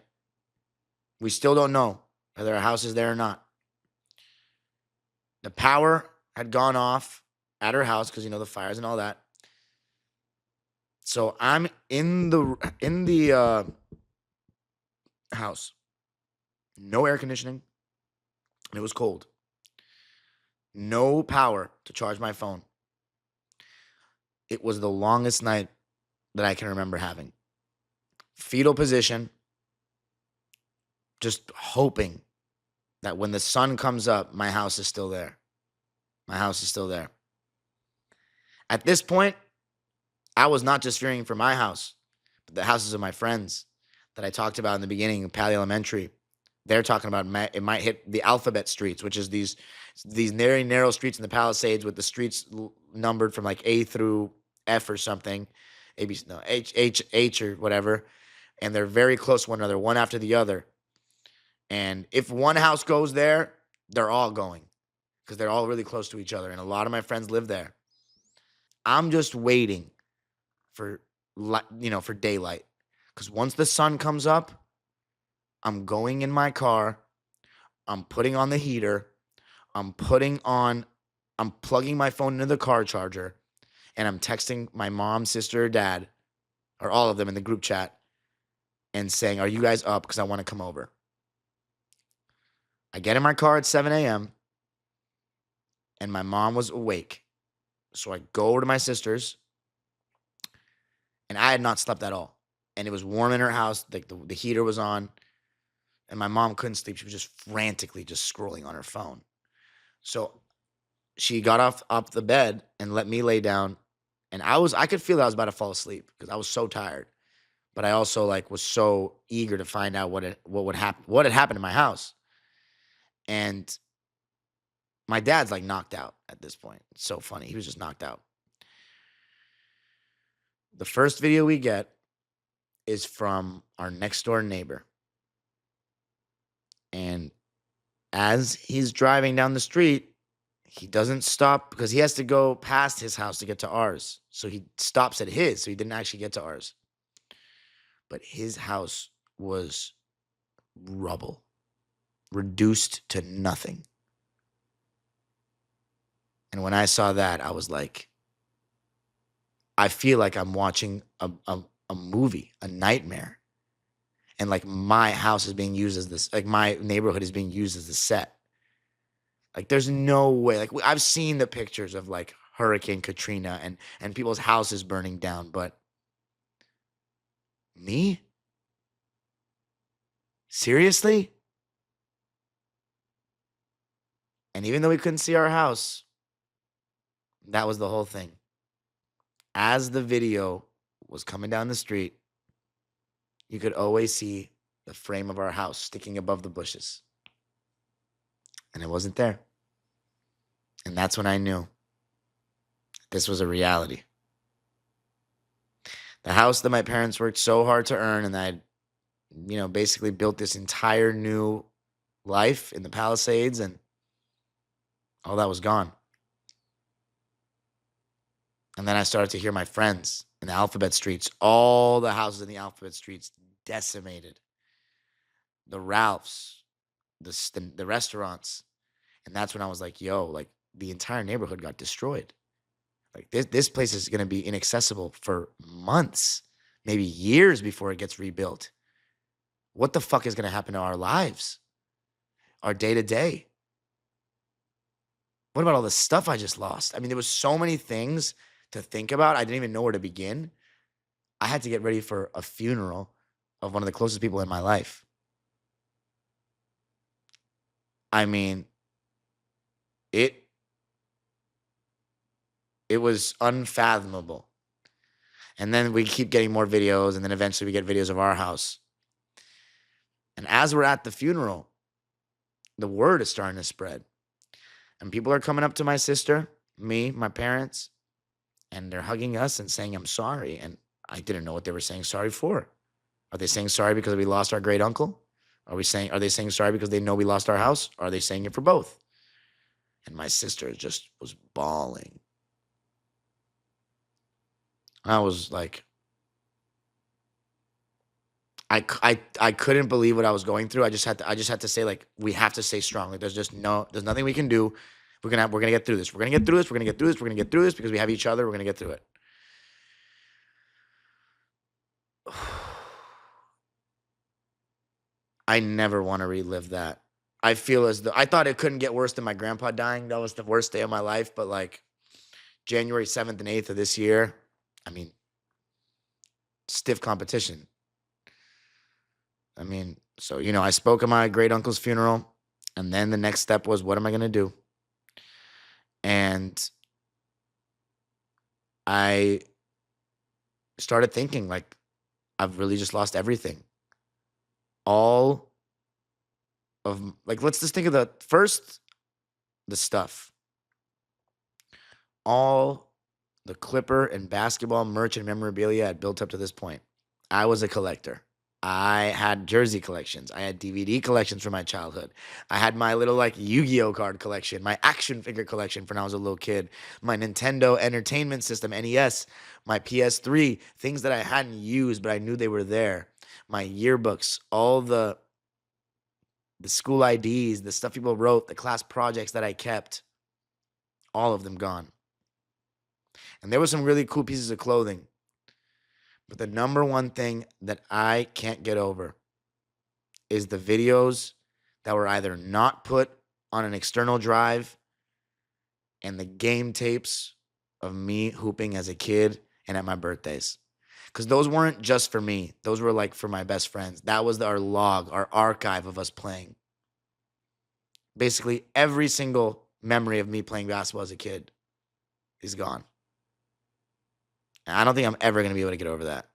We still don't know whether our house is there or not. The power had gone off at her house because, you know, the fires and all that. So I'm in the house. No air conditioning. It was cold. No power to charge my phone. It was the longest night that I can remember having. Fetal position, just hoping that when the sun comes up, my house is still there. My house is still there. At this point, I was not just fearing for my house, but the houses of my friends that I talked about in the beginning of Pali Elementary. They're talking about it might hit the alphabet streets, which is these very narrow streets in the Palisades with the streets numbered from like A through F or something, H or whatever, and they're very close to one another, one after the other. And if one house goes there, they're all going because they're all really close to each other, and a lot of my friends live there. I'm just waiting for for daylight, because once the sun comes up, I'm going in my car, I'm putting on the heater, I'm plugging my phone into the car charger, and I'm texting my mom, sister, or dad, or all of them in the group chat, and saying, are you guys up? Because I want to come over. I get in my car at 7 a.m., and my mom was awake. So I go over to my sister's, and I had not slept at all. And it was warm in her house, like the heater was on. And my mom couldn't sleep. She was just frantically just scrolling on her phone. So she got off the bed and let me lay down. And I could feel that I was about to fall asleep because I was so tired. But I also like was so eager to find out what had happened in my house. And my dad's like knocked out at this point. It's so funny. He was just knocked out. The first video we get is from our next door neighbor. And as he's driving down the street, he doesn't stop because he has to go past his house to get to ours. So he stops at his, so he didn't actually get to ours. But his house was rubble, reduced to nothing. And when I saw that, I was like, I feel like I'm watching a movie, a nightmare. And like my house is being used as this, like my neighborhood is being used as the set. Like there's no way. Like I've seen the pictures of like Hurricane Katrina and people's houses burning down, but me? Seriously? And even though we couldn't see our house, that was the whole thing. As the video was coming down the street, you could always see the frame of our house sticking above the bushes. And it wasn't there. And that's when I knew this was a reality. The house that my parents worked so hard to earn, and I, basically built this entire new life in the Palisades, and all that was gone. And then I started to hear my friends in the Alphabet Streets, all the houses in the Alphabet Streets decimated. The Ralphs, the restaurants. And that's when I was like, yo, like the entire neighborhood got destroyed. Like this place is going to be inaccessible for months, maybe years before it gets rebuilt. What the fuck is going to happen to our lives? Our day to day? What about all the stuff I just lost? I mean, there was so many things to think about. I didn't even know where to begin. I had to get ready for a funeral of one of the closest people in my life. I mean, it was unfathomable. And then we keep getting more videos, and then eventually we get videos of our house. And as we're at the funeral, the word is starting to spread. And people are coming up to my sister, me, my parents, and they're hugging us and saying, I'm sorry. And I didn't know what they were saying sorry for. Are they saying sorry because we lost our great uncle? Are they saying sorry because they know we lost our house? Or are they saying it for both? And my sister just was bawling. I was like, I couldn't believe what I was going through. I just had to say, like, we have to stay strong. Like, there's nothing we can do. We're gonna get through this. We're gonna get through this. We're gonna get through this. We're gonna get through this because we have each other. We're gonna get through it. I never want to relive that. I feel as though I thought it couldn't get worse than my grandpa dying. That was the worst day of my life. But like January 7th and 8th of this year, I mean, stiff competition. I mean, so, I spoke at my great uncle's funeral, and then the next step was, what am I going to do? And I started thinking, like, I've really just lost everything. All of, like, let's just think of the stuff. All the Clipper and basketball merch and memorabilia I had built up to this point. I was a collector. I had jersey collections. I had DVD collections from my childhood. I had my little like Yu-Gi-Oh card collection, my action figure collection from when I was a little kid, my Nintendo Entertainment System, NES, my PS3, things that I hadn't used, but I knew they were there. My yearbooks, all the school IDs, the stuff people wrote, the class projects that I kept, all of them gone. And there were some really cool pieces of clothing. But the number one thing that I can't get over is the videos that were either not put on an external drive and the game tapes of me hooping as a kid and at my birthdays. Because those weren't just for me. Those were like for my best friends. That was our log, our archive of us playing. Basically, every single memory of me playing basketball as a kid is gone. And I don't think I'm ever going to be able to get over that.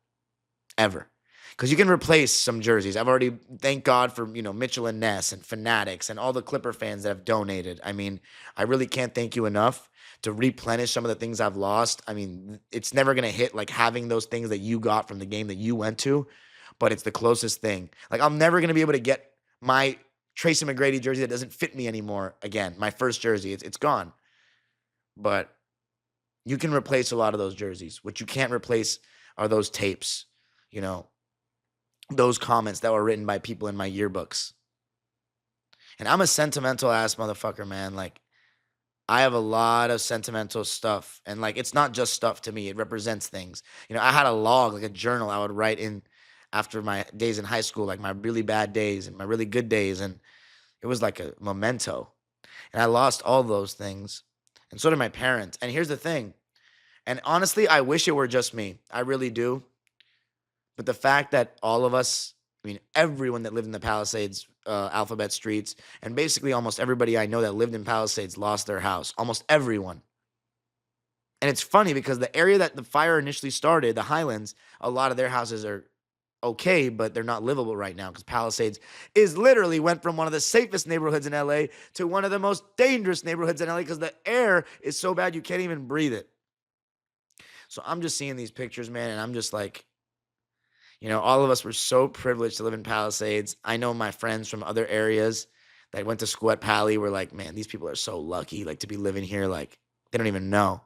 Ever. Because you can replace some jerseys. I've already, thank God for, Mitchell and Ness and Fanatics and all the Clipper fans that have donated. I mean, I really can't thank you enough to replenish some of the things I've lost. I mean, it's never going to hit like having those things that you got from the game that you went to, but it's the closest thing. Like, I'm never going to be able to get my Tracy McGrady jersey that doesn't fit me anymore again. My first jersey, it's gone. But you can replace a lot of those jerseys. What you can't replace are those tapes, those comments that were written by people in my yearbooks. And I'm a sentimental ass motherfucker, man. Like, I have a lot of sentimental stuff, and like it's not just stuff to me, it represents things. I had a log, like a journal I would write in after my days in high school, like my really bad days and my really good days, and it was like a memento. And I lost all those things. And so did my parents. And here's the thing. And honestly, I wish it were just me. I really do. But the fact that all of us, I mean, everyone that lived in the Palisades, Alphabet Streets, and basically almost everybody I know that lived in Palisades lost their house. Almost everyone. And it's funny because the area that the fire initially started, the Highlands, a lot of their houses are okay, but they're not livable right now because Palisades is literally went from one of the safest neighborhoods in LA to one of the most dangerous neighborhoods in LA because the air is so bad you can't even breathe it. So I'm just seeing these pictures, man, and I'm just like, all of us were so privileged to live in Palisades. I know my friends from other areas that went to school at Pali were like, man, these people are so lucky, like to be living here, like they don't even know.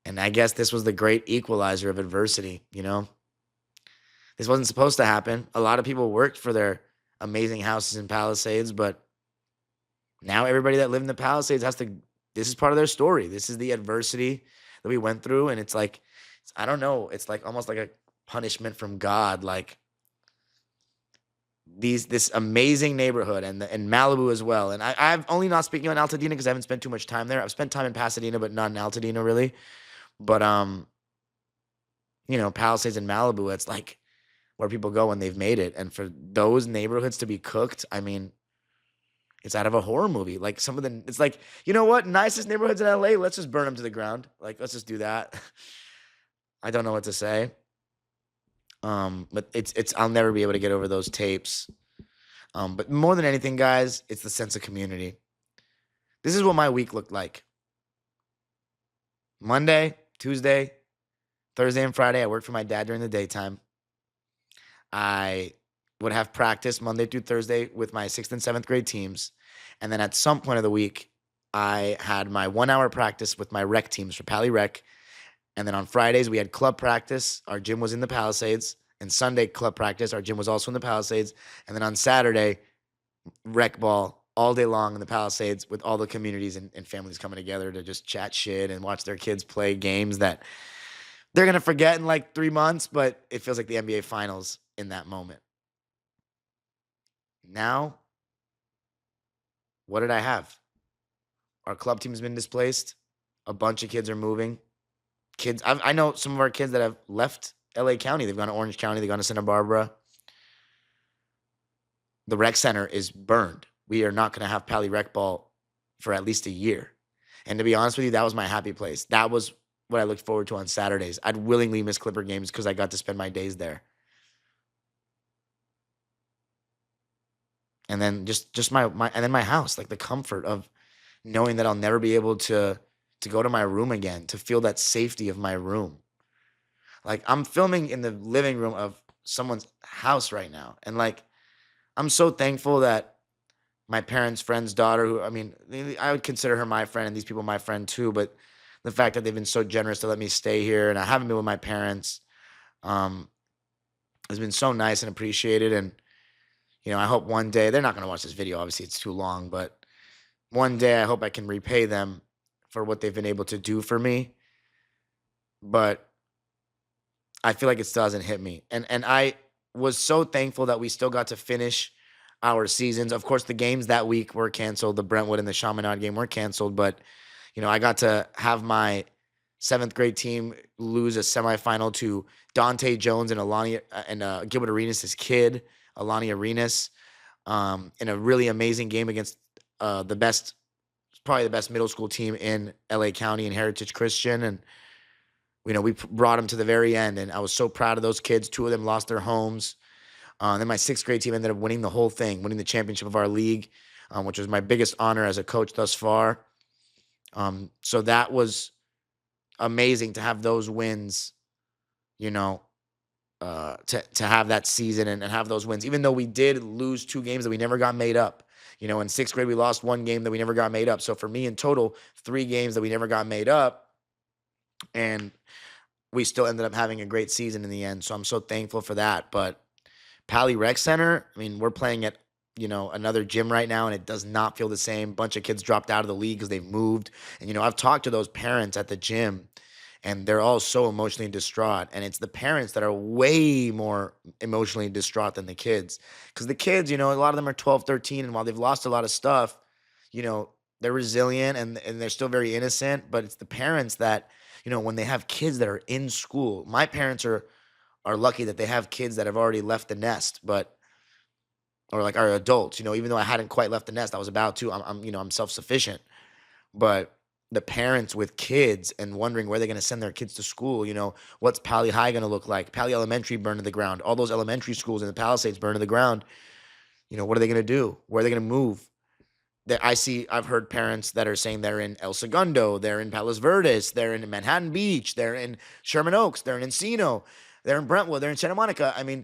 And I guess this was the great equalizer of adversity, This wasn't supposed to happen. A lot of people worked for their amazing houses in Palisades, but now everybody that lived in the Palisades this is part of their story. This is the adversity that we went through. And it's like, I don't know, it's like almost like a punishment from God. Like this amazing neighborhood and Malibu as well. And I've only not speaking on Altadena because I haven't spent too much time there. I've spent time in Pasadena, but not in Altadena really. But, Palisades and Malibu, it's like where people go when they've made it. And for those neighborhoods to be cooked, I mean, it's out of a horror movie. Like some of the, it's like, you know what? Nicest neighborhoods in LA, let's just burn them to the ground. Like, let's just do that. I don't know what to say. But I'll never be able to get over those tapes. But more than anything, guys, it's the sense of community. This is what my week looked like. Monday, Tuesday, Thursday, and Friday, I worked for my dad during the daytime. I would have practice Monday through Thursday with my 6th and 7th grade teams. And then at some point of the week, I had my 1-hour practice with my rec teams for Pali Rec. And then on Fridays, we had club practice. Our gym was in the Palisades. And Sunday, club practice. Our gym was also in the Palisades. And then on Saturday, rec ball all day long in the Palisades with all the communities and families coming together to just chat shit and watch their kids play games that they're going to forget in like 3 months, but it feels like the NBA Finals in that moment. Now, what did I have? Our club team's been displaced. A bunch of kids are moving. I know some of our kids that have left LA County. They've gone to Orange County. They've gone to Santa Barbara. The rec center is burned. We are not going to have Pali Rec Ball for at least a year. And to be honest with you, that was my happy place. That was what I looked forward to on Saturdays. I'd willingly miss Clipper games because I got to spend my days there. And then just my house, like the comfort of knowing that I'll never be able to go to my room again, to feel that safety of my room. Like I'm filming in the living room of someone's house right now. And like, I'm so thankful that my parents' friend's daughter, who, I mean, I would consider her my friend and these people my friend too, but the fact that they've been so generous to let me stay here and I haven't been with my parents has been so nice and appreciated. And, I hope one day, they're not going to watch this video, obviously it's too long, but one day I hope I can repay them for what they've been able to do for me. But I feel like it still hasn't hit me. And I was so thankful that we still got to finish our seasons. Of course, the games that week were canceled. The Brentwood and the Chaminade game were canceled. But, I got to have my 7th grade team lose a semifinal to Dante Jones and Gilbert Arenas' kid, Alani Arenas, in a really amazing game against probably the best middle school team in LA County in Heritage Christian. And, we brought them to the very end. And I was so proud of those kids. 2 of them lost their homes. Then my 6th grade team ended up winning the whole thing, winning the championship of our league, which was my biggest honor as a coach thus far. So that was amazing to have those wins, to have that season and have those wins, even though we did lose 2 games that we never got made up. In 6th grade, we lost 1 game that we never got made up. So for me, in total, 3 games that we never got made up. And we still ended up having a great season in the end. So I'm so thankful for that. But Pali Rec Center, I mean, we're playing at another gym right now, and it does not feel the same. Bunch of kids dropped out of the league because they've moved. And, I've talked to those parents at the gym, and they're all so emotionally distraught. And it's the parents that are way more emotionally distraught than the kids. Because the kids, a lot of them are 12, 13, and while they've lost a lot of stuff, they're resilient and they're still very innocent. But it's the parents that, when they have kids that are in school, my parents are lucky that they have kids that have already left the nest, or like are adults, even though I hadn't quite left the nest, I was about to. I'm self-sufficient. But the parents with kids and wondering where they're going to send their kids to school, what's Pali High going to look like? Pali Elementary burned to the ground. All those elementary schools in the Palisades burned to the ground. What are they going to do? Where are they going to move? I've heard parents that are saying they're in El Segundo, they're in Palos Verdes, they're in Manhattan Beach, they're in Sherman Oaks, they're in Encino, they're in Brentwood, they're in Santa Monica. I mean,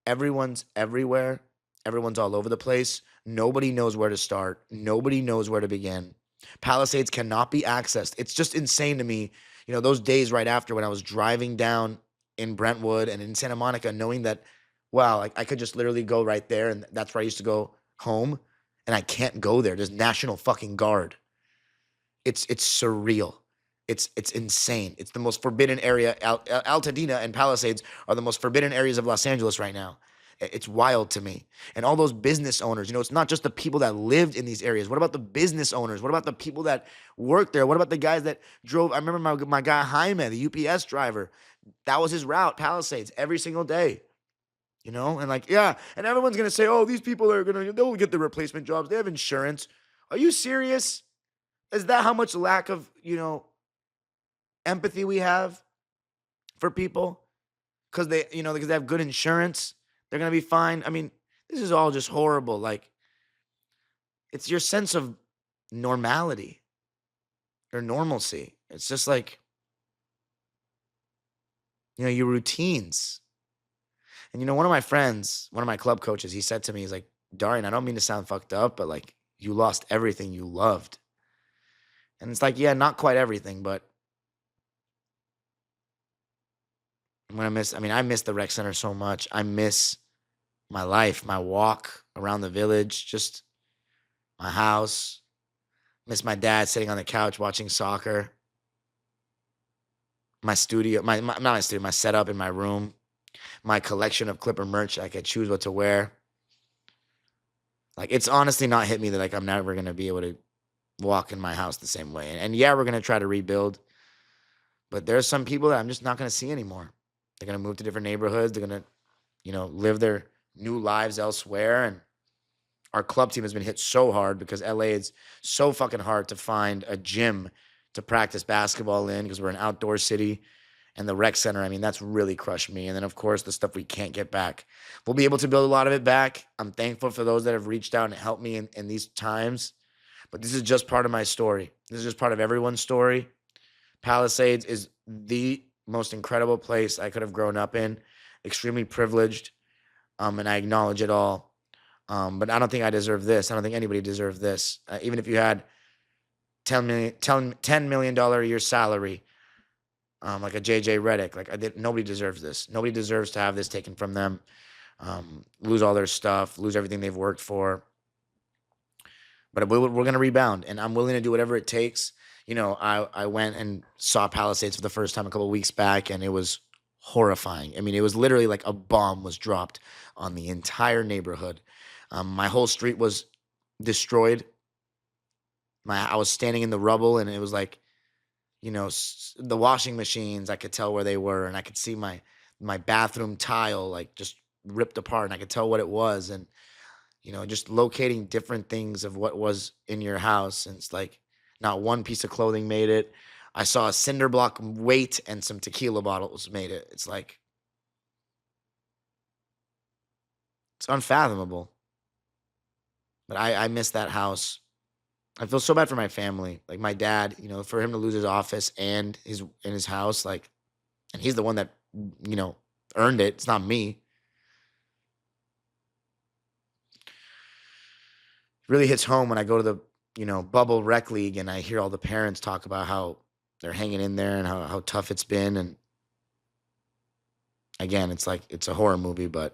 everyone's everywhere. Everyone's all over the place. Nobody knows where to start. Nobody knows where to begin. Palisades cannot be accessed. It's just insane to me. Those days right after when I was driving down in Brentwood and in Santa Monica, knowing that, wow, I could just literally go right there, and that's where I used to go home, and I can't go there. There's National fucking Guard. It's surreal. It's insane. It's the most forbidden area. Altadena and Palisades are the most forbidden areas of Los Angeles right now. It's wild to me. And all those business owners, it's not just the people that lived in these areas. What about the business owners? What about the people that worked there? What about the guys that drove? I remember my guy Jaime, the UPS driver. That was his route, Palisades, every single day. And and everyone's going to say, oh, these people they'll get the replacement jobs. They have insurance. Are you serious? Is that how much lack of, empathy we have for people? Because they have good insurance. They're going to be fine. I mean, this is all just horrible. Like, it's your sense of normality or normalcy. It's just like, your routines. And, one of my friends, one of my club coaches, he said to me, he's like, Darian, I don't mean to sound fucked up, but like, you lost everything you loved. And it's like, yeah, not quite everything, but I miss the rec center so much. I miss my life, my walk around the village, just my house. Miss my dad sitting on the couch watching soccer. My studio, not my studio, my setup in my room. My collection of Clipper merch. I could choose what to wear. Like, it's honestly not hit me that like I'm never going to be able to walk in my house the same way. And yeah, we're going to try to rebuild. But there's some people that I'm just not going to see anymore. They're going to move to different neighborhoods. They're going to, live their new lives elsewhere. And our club team has been hit so hard because LA is so fucking hard to find a gym to practice basketball in because we're an outdoor city. And the rec center, that's really crushed me. And then, of course, the stuff we can't get back. We'll be able to build a lot of it back. I'm thankful for those that have reached out and helped me in these times. But this is just part of my story. This is just part of everyone's story. Palisades is the most incredible place I could have grown up in. Extremely privileged. And I acknowledge it all. But I don't think I deserve this. I don't think anybody deserves this. Even if you had $10 million a year salary, like a JJ Redick, nobody deserves this. Nobody deserves to have this taken from them. Lose all their stuff, lose everything they've worked for. But we're going to rebound, and I'm willing to do whatever it takes. I went and saw Palisades for the first time a couple of weeks back, and it was horrifying. It was literally like a bomb was dropped on the entire neighborhood. My whole street was destroyed. I was standing in the rubble, and it was like, the washing machines, I could tell where they were, and I could see my bathroom tile like just ripped apart, and I could tell what it was. And just locating different things of what was in your house, and it's like not one piece of clothing made it. I saw a cinder block weight and some tequila bottles made it. It's like, it's unfathomable. But I miss that house. I feel so bad for my family. Like my dad, for him to lose his office and his house, like, and he's the one that, earned it. It's not me. It really hits home when I go to the, bubble rec league and I hear all the parents talk about how they're hanging in there and how tough it's been. And again, it's like, it's a horror movie, but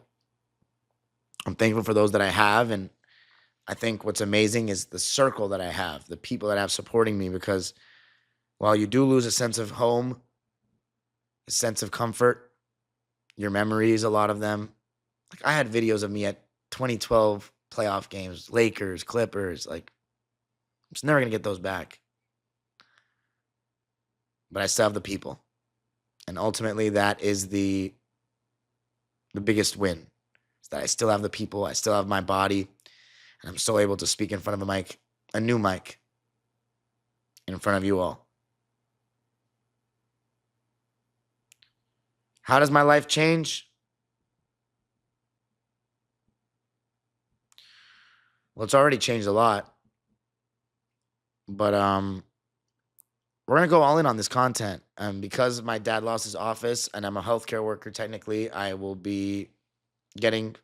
I'm thankful for those that I have. And I think what's amazing is the circle that I have, the people that I have supporting me, because while you do lose a sense of home, a sense of comfort, your memories, a lot of them. Like I had videos of me at 2012 playoff games, Lakers, Clippers. Like I'm just never gonna get those back. But I still have the people, and ultimately that is the biggest win. Is that I still have the people, I still have my body, and I'm still able to speak in front of a mic, a new mic, in front of you all. How does my life change? Well, it's already changed a lot, but we're gonna go all in on this content. Because my dad lost his office and I'm a healthcare worker, technically, I will be getting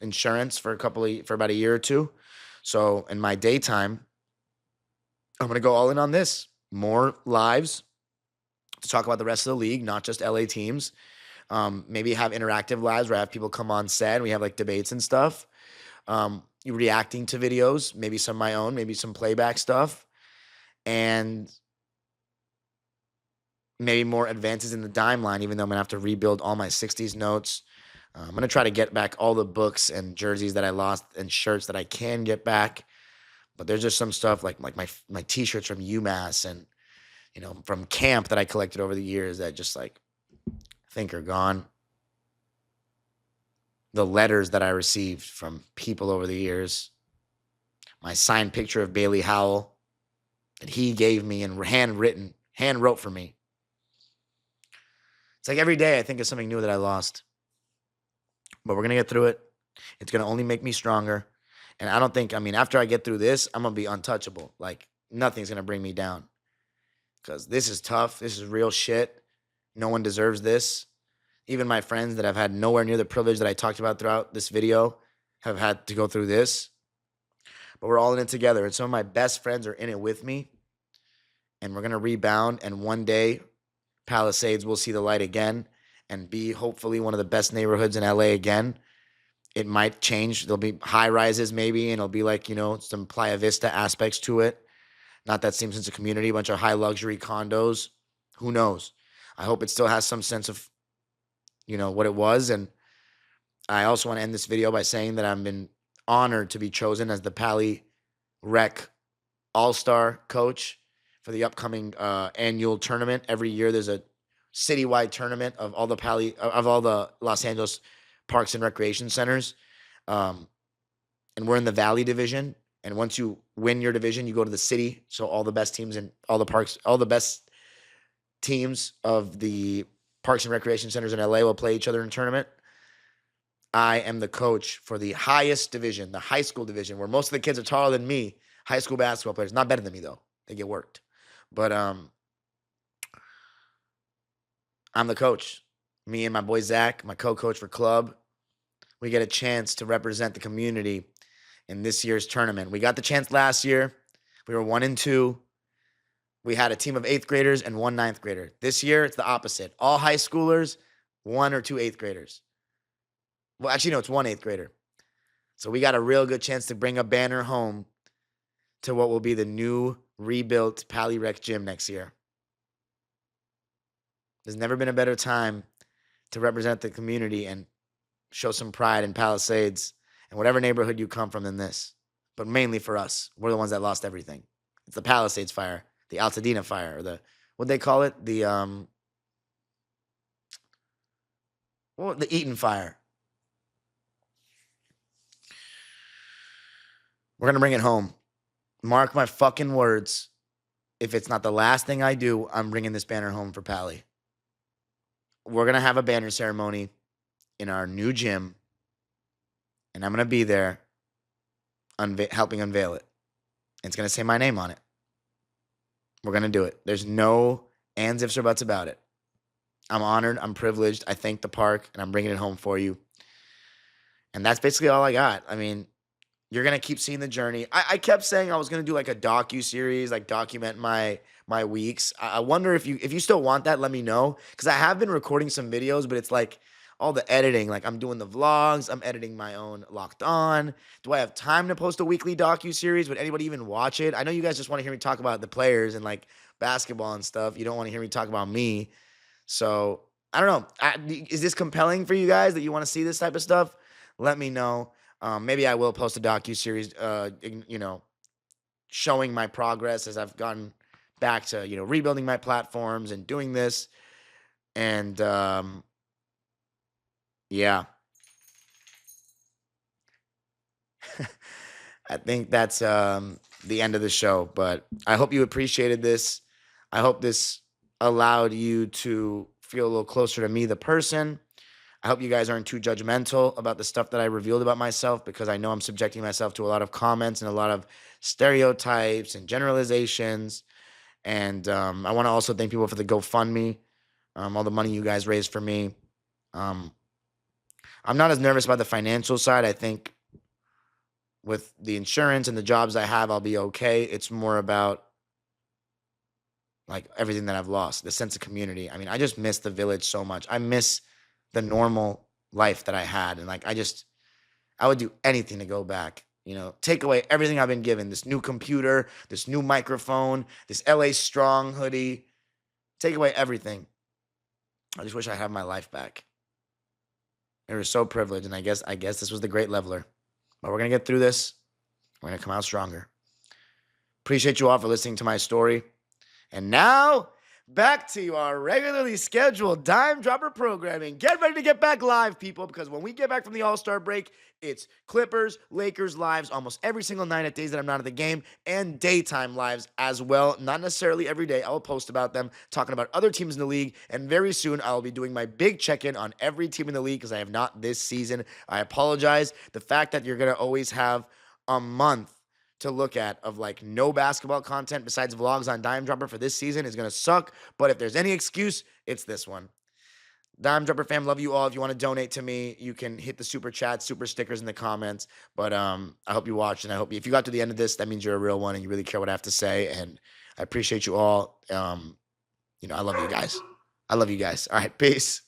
insurance for for about a year or two. So in my daytime, I'm gonna go all in on this. More lives to talk about the rest of the league, not just LA teams. Maybe have interactive lives where I have people come on set and we have like debates and stuff. Reacting to videos, maybe some of my own, maybe some playback stuff, and maybe more advances in the dime line, even though I'm gonna have to rebuild all my 60s notes. I'm gonna try to get back all the books and jerseys that I lost and shirts that I can get back. But there's just some stuff like my t-shirts from UMass and from camp that I collected over the years that just like I think are gone. The letters that I received from people over the years, my signed picture of Bailey Howell that he gave me and hand wrote for me. It's like every day I think of something new that I lost. But we're going to get through it. It's going to only make me stronger. And I don't think, after I get through this, I'm going to be untouchable. Like nothing's going to bring me down. Because this is tough. This is real shit. No one deserves this. Even my friends that have had nowhere near the privilege that I talked about throughout this video have had to go through this. But we're all in it together. And some of my best friends are in it with me. And we're going to rebound. And one day, Palisades will see the light again and be hopefully one of the best neighborhoods in LA again. It might change. There'll be high rises maybe. And it'll be like, some Playa Vista aspects to it. Not that same sense of community. A bunch of high luxury condos. Who knows? I hope it still has some sense of what it was. And I also want to end this video by saying that I've been honored to be chosen as the Pali Rec All-Star coach for the upcoming annual tournament. Every year there's a citywide tournament of all the Los Angeles parks and recreation centers. And we're in the Valley division. And once you win your division, you go to the city. So all the best teams in all the parks, all the best teams of the parks and recreation centers in LA will play each other in a tournament. I am the coach for the highest division, the high school division, where most of the kids are taller than me. High school basketball players, not better than me though. They get worked. But I'm the coach. Me and my boy Zach, my co-coach for club, we get a chance to represent the community in this year's tournament. We got the chance last year. We were 1-2. We had a team of 8th graders and 1 9th grader. This year, it's the opposite. All high schoolers, 1 or 2 8th graders. Well, actually, no, it's 1 8th grader. So we got a real good chance to bring a banner home to what will be the new rebuilt Pali Rec gym next year. There's never been a better time to represent the community and show some pride in Palisades and whatever neighborhood you come from than this. But mainly for us. We're the ones that lost everything. It's the Palisades fire. The Altadena fire, or what'd they call it? The Eaton fire. We're gonna bring it home. Mark my fucking words. If it's not the last thing I do, I'm bringing this banner home for Pali. We're gonna have a banner ceremony in our new gym, and I'm gonna be there, helping unveil it. And it's gonna say my name on it. We're going to do it. There's no ands, ifs, or buts about it. I'm honored. I'm privileged. I thank the park, and I'm bringing it home for you. And that's basically all I got. You're going to keep seeing the journey. I kept saying I was going to do like a docu-series, like document my weeks. I wonder if you still want that, let me know. Because I have been recording some videos, but it's like all the editing. Like, I'm doing the vlogs, I'm editing my own Locked On. Do I have time to post a weekly docu-series? Would anybody even watch it? I know you guys just want to hear me talk about the players and like basketball and stuff. You don't want to hear me talk about me. So I don't know. Is this compelling for you guys that you want to see this type of stuff? Let me know. Maybe I will post a docu-series, showing my progress as I've gotten back to, rebuilding my platforms and doing this. And yeah, I think that's the end of the show. But I hope you appreciated this. I hope this allowed you to feel a little closer to me, the person. I hope you guys aren't too judgmental about the stuff that I revealed about myself, because I know I'm subjecting myself to a lot of comments and a lot of stereotypes and generalizations. And I want to also thank people for the GoFundMe, all the money you guys raised for me. I'm not as nervous about the financial side. I think with the insurance and the jobs I have, I'll be okay. It's more about like everything that I've lost, the sense of community. I mean, I just miss the village so much. I miss the normal life that I had. And like, I would do anything to go back, take away everything I've been given, this new computer, this new microphone, this LA Strong hoodie, take away everything. I just wish I had my life back. It was so privileged. And I guess this was the great leveler, but we're going to get through this. We're going to come out stronger. Appreciate you all for listening to my story. And now, back to our regularly scheduled Dime Dropper programming. Get ready to get back live, people, because when we get back from the All-Star break, it's Clippers, Lakers lives almost every single night at days that I'm not at the game, and daytime lives as well. Not necessarily every day. I will post about them, talking about other teams in the league, and very soon I will be doing my big check-in on every team in the league, because I have not this season. I apologize. The fact that you're going to always have a month to look at of like no basketball content besides vlogs on Dime Dropper for this season is going to suck. But if there's any excuse, it's this one. Dime Dropper fam, love you all. If you want to donate to me, you can hit the super chat, super stickers in the comments. But I hope you watched, and I hope if you got to the end of this, that means you're a real one and you really care what I have to say. And I appreciate you all. I love you guys. All right, peace.